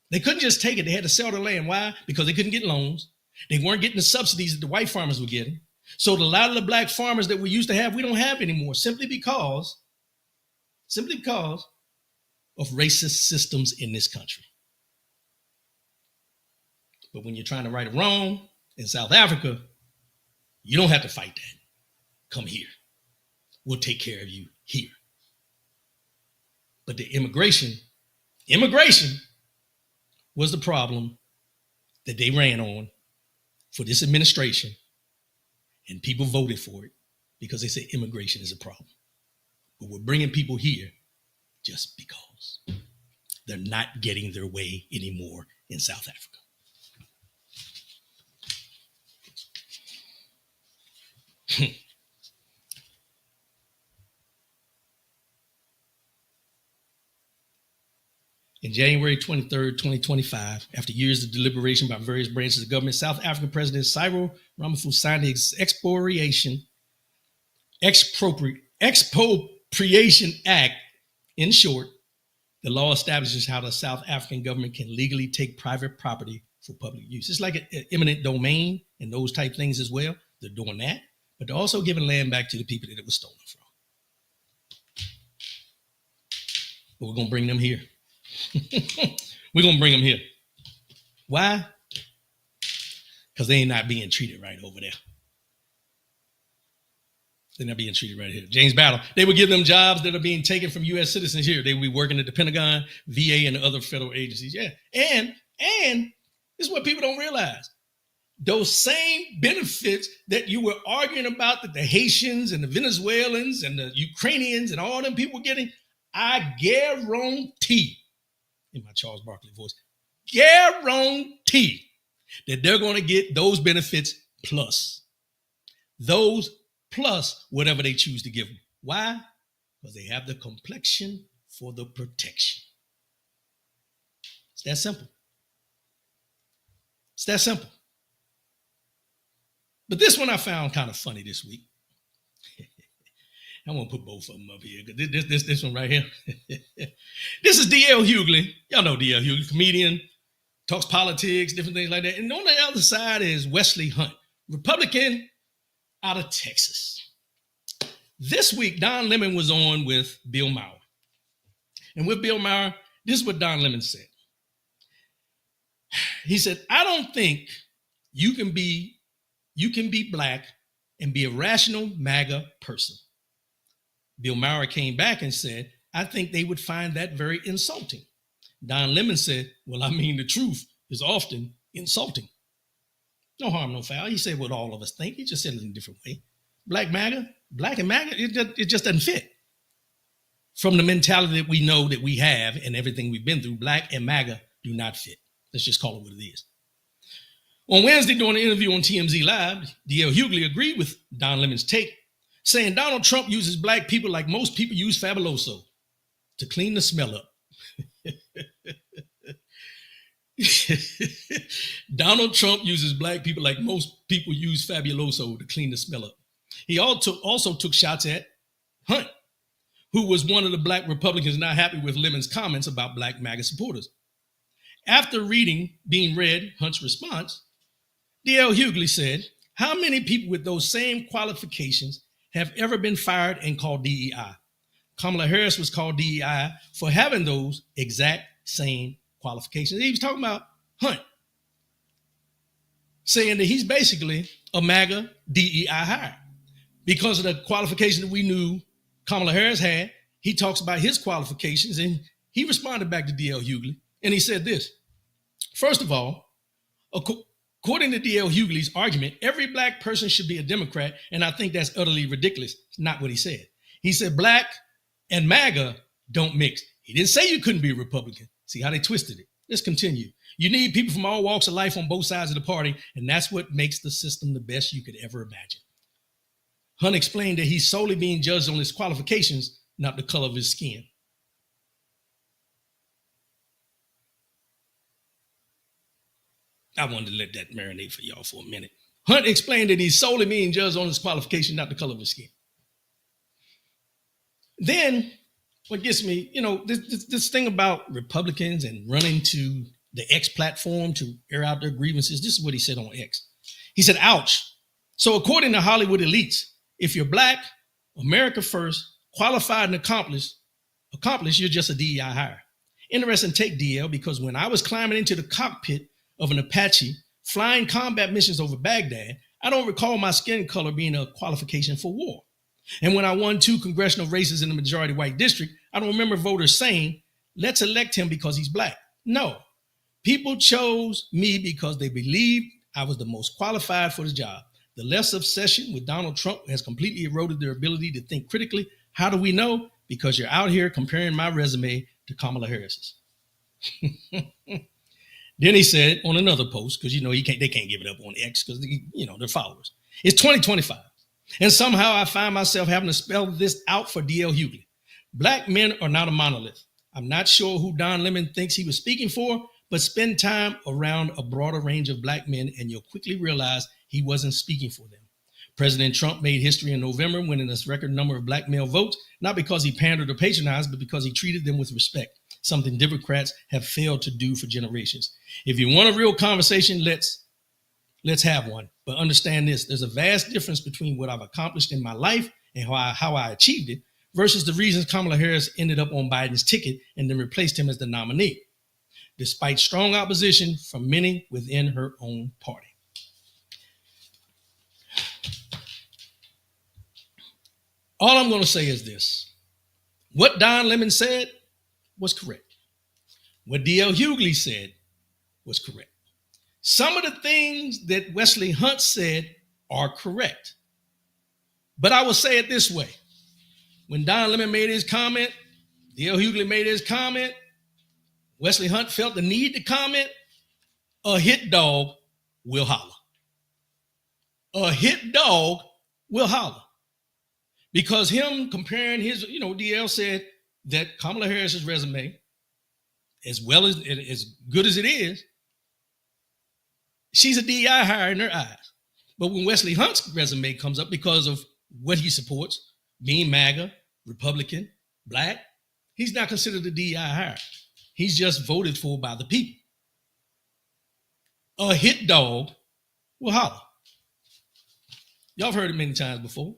They couldn't just take it. They had to sell their land. Why? Because they couldn't get loans. They weren't getting the subsidies that the white farmers were getting. So a lot of the Black farmers that we used to have, we don't have anymore, simply because of racist systems in this country. But when you're trying to right a wrong in South Africa, you don't have to fight that. Come here. We'll take care of you here. But the immigration was the problem that they ran on for this administration, and people voted for it because they said immigration is a problem. But we're bringing people here just because they're not getting their way anymore in South Africa. In January 23rd, 2025, after years of deliberation by various branches of government, South African President Cyril Ramaphosa signed the Expropriation Act. In short, the law establishes how the South African government can legally take private property for public use. It's like an eminent domain and those type things as well. They're doing that, but they're also giving land back to the people that it was stolen from. But we're going to bring them here. We're going to bring them here. Why? Because they ain't not being treated right over there. They're not being treated right here. James Battle, they would give them jobs that are being taken from U.S. citizens here. They would be working at the Pentagon, VA, and other federal agencies. Yeah. And And this is what people don't realize. Those same benefits that you were arguing about that the Haitians and the Venezuelans and the Ukrainians and all them people were getting, I guarantee, in my Charles Barkley voice, guarantee that they're going to get those benefits plus. Those plus whatever they choose to give them. Why? Because they have the complexion for the protection. It's that simple. It's that simple. But this one I found kind of funny this week. I want to put both of them up here. This one right here. This is D.L. Hughley. Y'all know D.L. Hughley, comedian, talks politics, different things like that. And on the other side is Wesley Hunt, Republican out of Texas. This week, Don Lemon was on with Bill Maher. And with Bill Maher, this is what Don Lemon said. He said, I don't think you can be black and be a rational MAGA person. Bill Maher came back and said, I think they would find that very insulting. Don Lemon said, well, I mean, the truth is often insulting. No harm, no foul. He said what all of us think. He just said it in a different way. Black and MAGA, it just doesn't fit. From the mentality that we know that we have and everything we've been through, black and MAGA do not fit. Let's just call it what it is. On Wednesday, during an interview on TMZ Live, D.L. Hughley agreed with Don Lemon's take, saying Donald Trump uses black people like most people use Fabuloso to clean the smell up. Donald Trump uses black people like most people use Fabuloso to clean the smell up. He also took shots at Hunt, who was one of the black Republicans not happy with Lemon's comments about black MAGA supporters. After being read Hunt's response, D.L. Hughley said, how many people with those same qualifications have ever been fired and called DEI? Kamala Harris was called DEI for having those exact same qualifications. He was talking about Hunt, saying that he's basically a MAGA DEI hire. Because of the qualification that we knew Kamala Harris had, he talks about his qualifications, and he responded back to D.L. Hughley, and he said this. First of all, according to D.L. Hughley's argument, every black person should be a Democrat, and I think that's utterly ridiculous. It's not what he said. He said black and MAGA don't mix. He didn't say you couldn't be a Republican. See how they twisted it. Let's continue. You need people from all walks of life on both sides of the party, and that's what makes the system the best you could ever imagine. Hunt explained that he's solely being judged on his qualifications, not the color of his skin. I wanted to let that marinate for y'all for a minute. Hunt explained that he's solely being judged on his qualification, not the color of his skin. Then, what gets me, this thing about Republicans and running to the X platform to air out their grievances, this is what he said on X. He said, ouch. So according to Hollywood elites, if you're black, America first, qualified and accomplished, you're just a DEI hire. Interesting take, DL, because when I was climbing into the cockpit of an Apache flying combat missions over Baghdad, I don't recall my skin color being a qualification for war. And when I won 2 congressional races in the majority white district, I don't remember voters saying, let's elect him because he's black. No, people chose me because they believed I was the most qualified for the job. The left's obsession with Donald Trump has completely eroded their ability to think critically. How do we know? Because you're out here comparing my resume to Kamala Harris's. Then he said on another post, because they can't give it up on X because they're followers. It's 2025. And somehow I find myself having to spell this out for D.L. Hughley. Black men are not a monolith. I'm not sure who Don Lemon thinks he was speaking for, but spend time around a broader range of black men and you'll quickly realize he wasn't speaking for them. President Trump made history in November, winning a record number of black male votes, not because he pandered or patronized, but because he treated them with respect, something Democrats have failed to do for generations. If you want a real conversation, let's have one. But understand this, there's a vast difference between what I've accomplished in my life and how I achieved it versus the reasons Kamala Harris ended up on Biden's ticket and then replaced him as the nominee, despite strong opposition from many within her own party. All I'm going to say is this. What Don Lemon said was correct. What D.L. Hughley said was correct. Some of the things that Wesley Hunt said are correct. But I will say it this way. When Don Lemon made his comment, D.L. Hughley made his comment, Wesley Hunt felt the need to comment, a hit dog will holler. A hit dog will holler. Because him comparing his, DL said that Kamala Harris's resume, as good as it is, she's a DEI hire in their eyes. But when Wesley Hunt's resume comes up because of what he supports, being MAGA, Republican, Black, he's not considered a DEI hire. He's just voted for by the people. A hit dog will holler. Y'all have heard it many times before.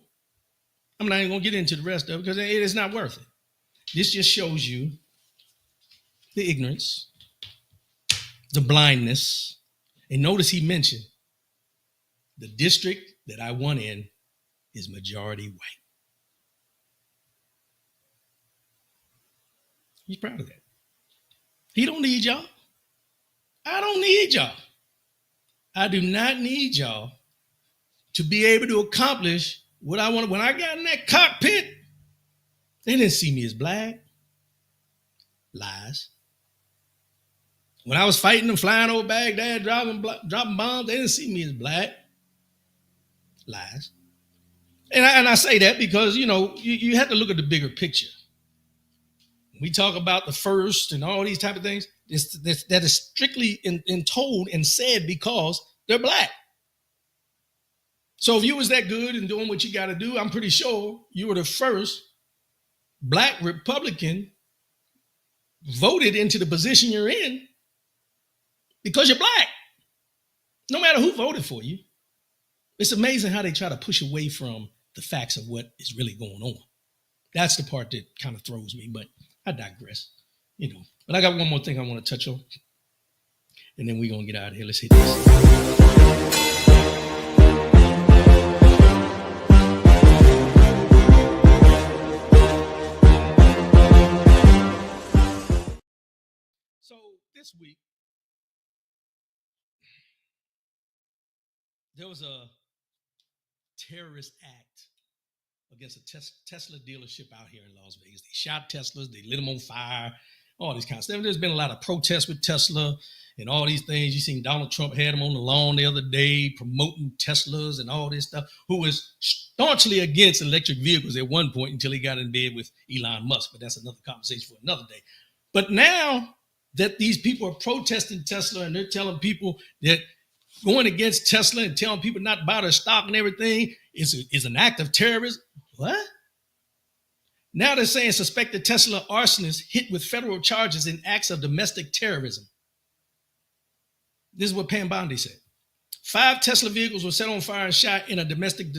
I'm not even going to get into the rest of it because it is not worth it. This just shows you the ignorance, the blindness. And notice he mentioned the district that I won in is majority white. He's proud of that. He don't need y'all. I don't need y'all. I do not need y'all to be able to accomplish what I want. When I got in that cockpit, they didn't see me as Black. Lies. When I was fighting and flying over Baghdad, dropping bombs, they didn't see me as Black. Lies. And I say that because, you have to look at the bigger picture. We talk about the first and all these type of things. That is strictly told and said because they're Black. So if you was that good and doing what you got to do, I'm pretty sure you were the first Black Republican voted into the position you're in because you're Black. No matter who voted for you. It's amazing how they try to push away from the facts of what is really going on. That's the part that kind of throws me, but I digress, But I got one more thing I want to touch on, and then we're going to get out of here. Let's hit this. So this week, there was a terrorist act against a Tesla dealership out here in Las Vegas. They shot Teslas, they lit them on fire, all these kinds of stuff. There's been a lot of protests with Tesla and all these things. You seen Donald Trump had them on the lawn the other day promoting Teslas and all this stuff, who was staunchly against electric vehicles at one point until he got in bed with Elon Musk. But that's another conversation for another day. But now that these people are protesting Tesla and they're telling people that going against Tesla and telling people not to buy their stock and everything is an act of terrorism. What? Now they're saying suspected Tesla arsonists hit with federal charges in acts of domestic terrorism. This is what Pam Bondi said. 5 Tesla vehicles were set on fire and shot in a domestic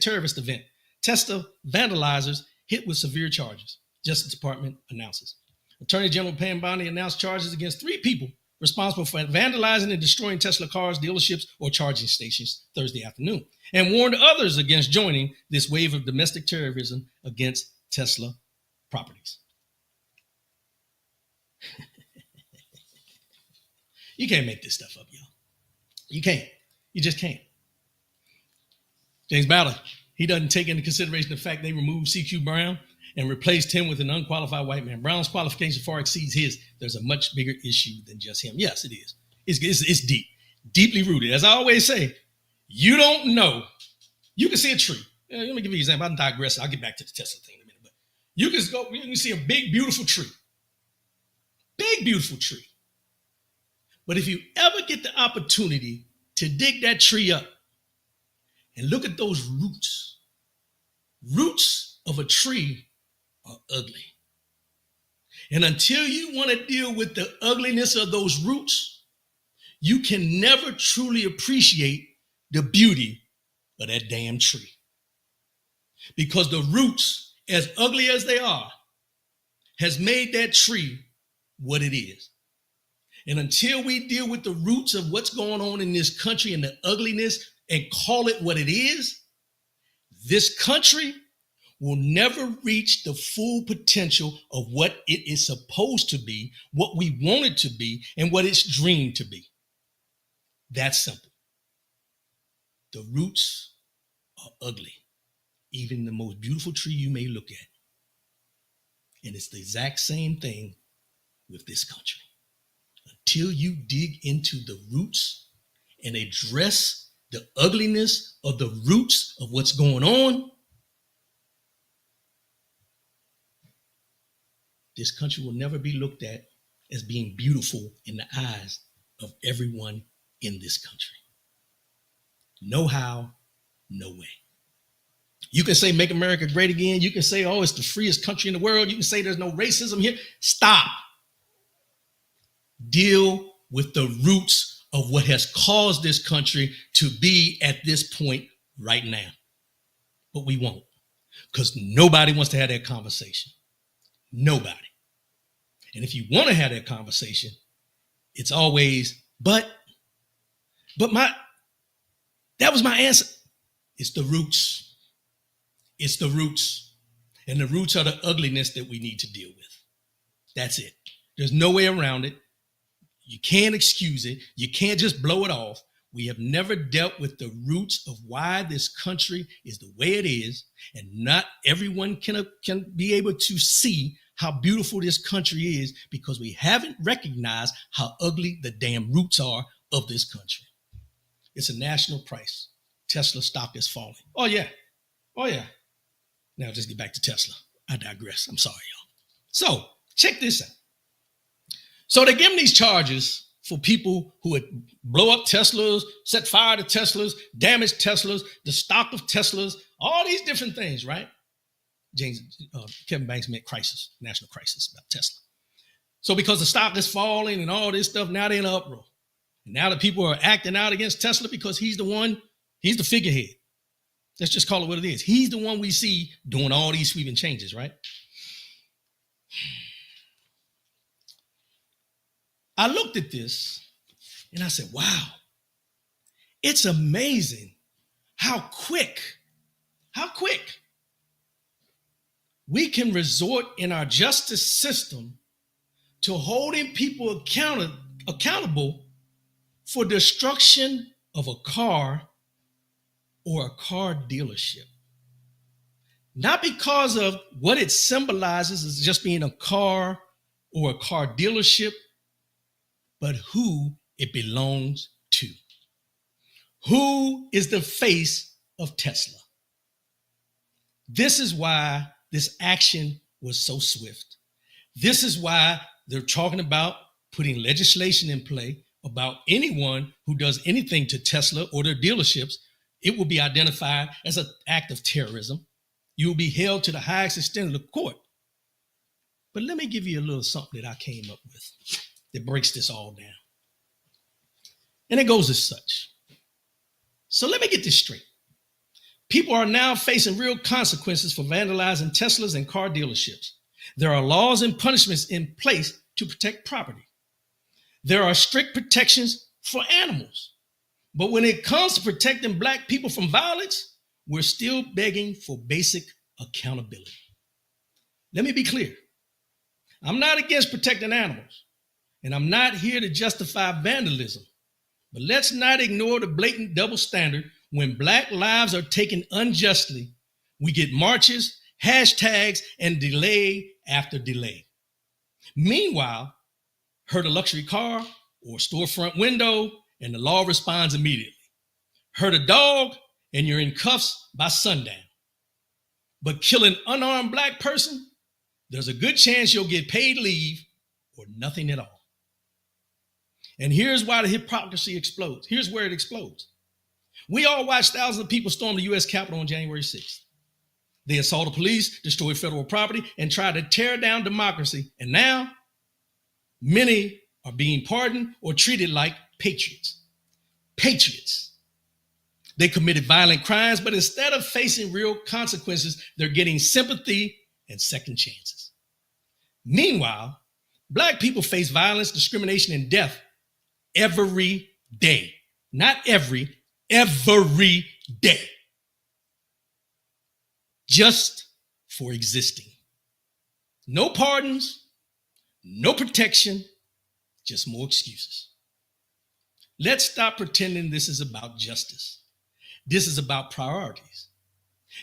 terrorist event. Tesla vandalizers hit with severe charges, Justice Department announces. Attorney General Pam Bondi announced charges against 3 people responsible for vandalizing and destroying Tesla cars, dealerships, or charging stations Thursday afternoon, and warned others against joining this wave of domestic terrorism against Tesla properties. You can't make this stuff up, y'all. You can't. You just can't. James Ballard, he doesn't take into consideration the fact they removed C.Q. Brown and replaced him with an unqualified white man. Brown's qualification far exceeds his. There's a much bigger issue than just him. Yes, it is. It's deep, deeply rooted. As I always say, you don't know. You can see a tree. Let me give you an example. I'm digressing. I'll get back to the Tesla thing in a minute. But you can see a big, beautiful tree. Big, beautiful tree. But if you ever get the opportunity to dig that tree up and look at those roots of a tree are ugly. And until you want to deal with the ugliness of those roots, you can never truly appreciate the beauty of that damn tree. Because the roots, as ugly as they are, has made that tree what it is. And until we deal with the roots of what's going on in this country and the ugliness and call it what it is, this country will never reach the full potential of what it is supposed to be, what we want it to be, and what it's dreamed to be. That's simple. The roots are ugly, even the most beautiful tree you may look at. And it's the exact same thing with this country. Until you dig into the roots and address the ugliness of the roots of what's going on, this country will never be looked at as being beautiful in the eyes of everyone in this country. No how, no way. You can say, make America great again. You can say, oh, it's the freest country in the world. You can say there's no racism here. Stop. Deal with the roots of what has caused this country to be at this point right now. But we won't, because nobody wants to have that conversation. Nobody. And if you want to have that conversation, it's always, but that was my answer. It's the roots. It's the roots. And the roots are the ugliness that we need to deal with. That's it. There's no way around it. You can't excuse it. You can't just blow it off. We have never dealt with the roots of why this country is the way it is. And not everyone can be able to see how beautiful this country is because we haven't recognized how ugly the damn roots are of this country. It's a national price. Tesla stock is falling. Oh, yeah. Oh, yeah. Now, just get back to Tesla. I digress. I'm sorry, y'all. So, check this out. So, they give them these charges for people who would blow up Teslas, set fire to Teslas, damage Teslas, the stock of Teslas, all these different things, right? Kevin Banks meant crisis, national crisis about Tesla. So, because the stock is falling and all this stuff, now they're in an uproar. And now the people are acting out against Tesla because he's the figurehead. Let's just call it what it is. He's the one we see doing all these sweeping changes, right? I looked at this and I said, wow, it's amazing how quick we can resort in our justice system to holding people accountable for destruction of a car or a car dealership. Not because of what it symbolizes as just being a car or a car dealership, but who it belongs to. Who is the face of Tesla? This is why this action was so swift. This is why they're talking about putting legislation in play about anyone who does anything to Tesla or their dealerships. It will be identified as an act of terrorism. You will be held to the highest extent of the court. But let me give you a little something that I came up with that breaks this all down. And it goes as such. So let me get this straight. People are now facing real consequences for vandalizing Teslas and car dealerships. There are laws and punishments in place to protect property. There are strict protections for animals. But when it comes to protecting Black people from violence, we're still begging for basic accountability. Let me be clear. I'm not against protecting animals, and I'm not here to justify vandalism. But let's not ignore the blatant double standard. When Black lives are taken unjustly, we get marches, hashtags, and delay after delay. Meanwhile, hurt a luxury car or storefront window, and the law responds immediately. Hurt a dog, and you're in cuffs by sundown. But kill an unarmed Black person, there's a good chance you'll get paid leave or nothing at all. And here's why the hypocrisy explodes. Here's where it explodes. We all watched thousands of people storm the U.S. Capitol on January 6th. They assaulted police, destroyed federal property, and tried to tear down democracy. And now, many are being pardoned or treated like patriots. Patriots. They committed violent crimes, but instead of facing real consequences, they're getting sympathy and second chances. Meanwhile, Black people face violence, discrimination, and death every day. Not every day. Just for existing. No pardons, no protection, just more excuses. Let's stop pretending this is about justice. This is about priorities.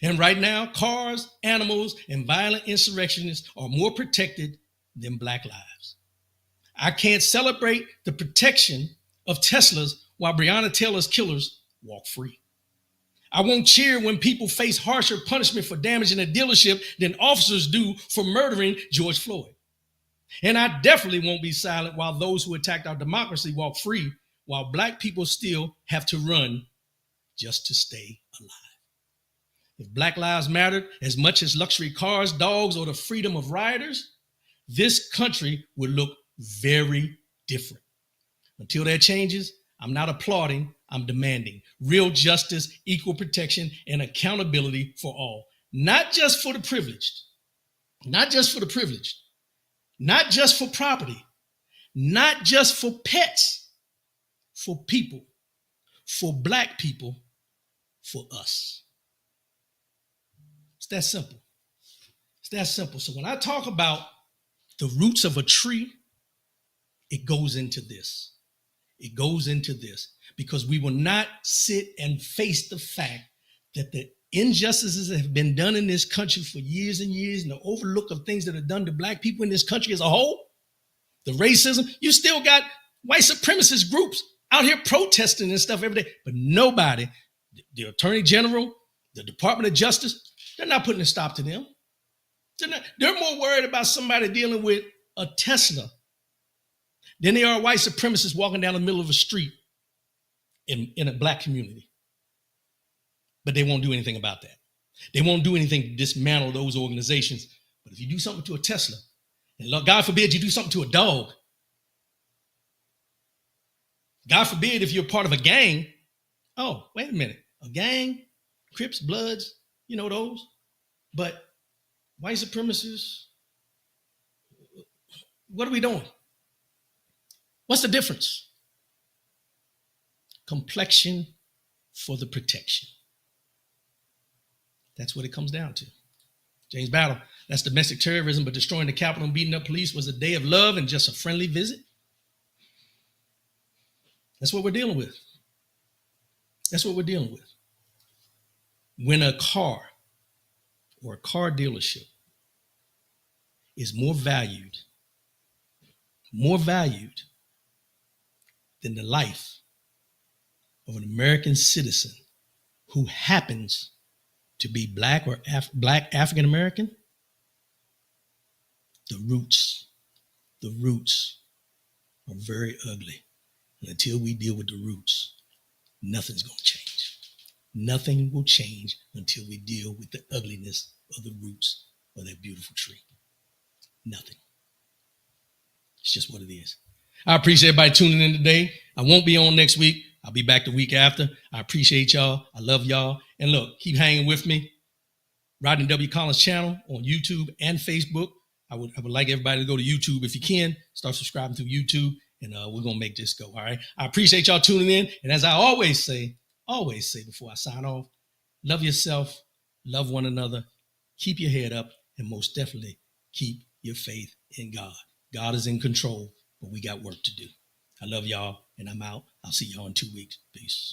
And right now, cars, animals, and violent insurrectionists are more protected than Black lives. I can't celebrate the protection of Teslas while Breonna Taylor's killers walk free. I won't cheer when people face harsher punishment for damaging a dealership than officers do for murdering George Floyd. And I definitely won't be silent while those who attacked our democracy walk free, while Black people still have to run just to stay alive. If Black lives mattered as much as luxury cars, dogs, or the freedom of rioters, this country would look very different. Until that changes, I'm not applauding, I'm demanding real justice, equal protection, and accountability for all. Not just for the privileged, not just for the privileged, not just for property, not just for pets, for people, for Black people, for us. It's that simple. It's that simple. So when I talk about the roots of a tree, it goes into this. It goes into this because we will not sit and face the fact that the injustices that have been done in this country for years and years and the overlook of things that are done to Black people in this country as a whole, the racism, you still got white supremacist groups out here protesting and stuff every day, but nobody, the Attorney General, the Department of Justice, they're not putting a stop to them. They're more worried about somebody dealing with a Tesla than they are white supremacists walking down the middle of a street in a Black community. But they won't do anything about that. They won't do anything to dismantle those organizations. But if you do something to a Tesla, and God forbid you do something to a dog, God forbid if you're part of a gang, oh, wait a minute, a gang, Crips, Bloods, you know those. But white supremacists, what are we doing? What's the difference? Complexion for the protection. That's what it comes down to. James Battle, that's domestic terrorism, but destroying the Capitol and beating up police was a day of love and just a friendly visit. That's what we're dealing with. That's what we're dealing with. When a car or a car dealership is more valued than the life of an American citizen who happens to be Black or Black African American, the roots are very ugly. And until we deal with the roots, nothing's going to change. Nothing will change until we deal with the ugliness of the roots of that beautiful tree. Nothing. It's just what it is. I appreciate everybody tuning in today. I won't be on next week. I'll be back the week after. I appreciate y'all. I love y'all. And look, keep hanging with me. Rodney W. Collins channel on YouTube and Facebook. I would like everybody to go to YouTube if you can. Start subscribing through YouTube, and we're going to make this go, all right? I appreciate y'all tuning in. And as I always say before I sign off, love yourself, love one another, keep your head up, and most definitely keep your faith in God. God is in control, but we got work to do. I love y'all, and I'm out. I'll see y'all in 2 weeks. Peace.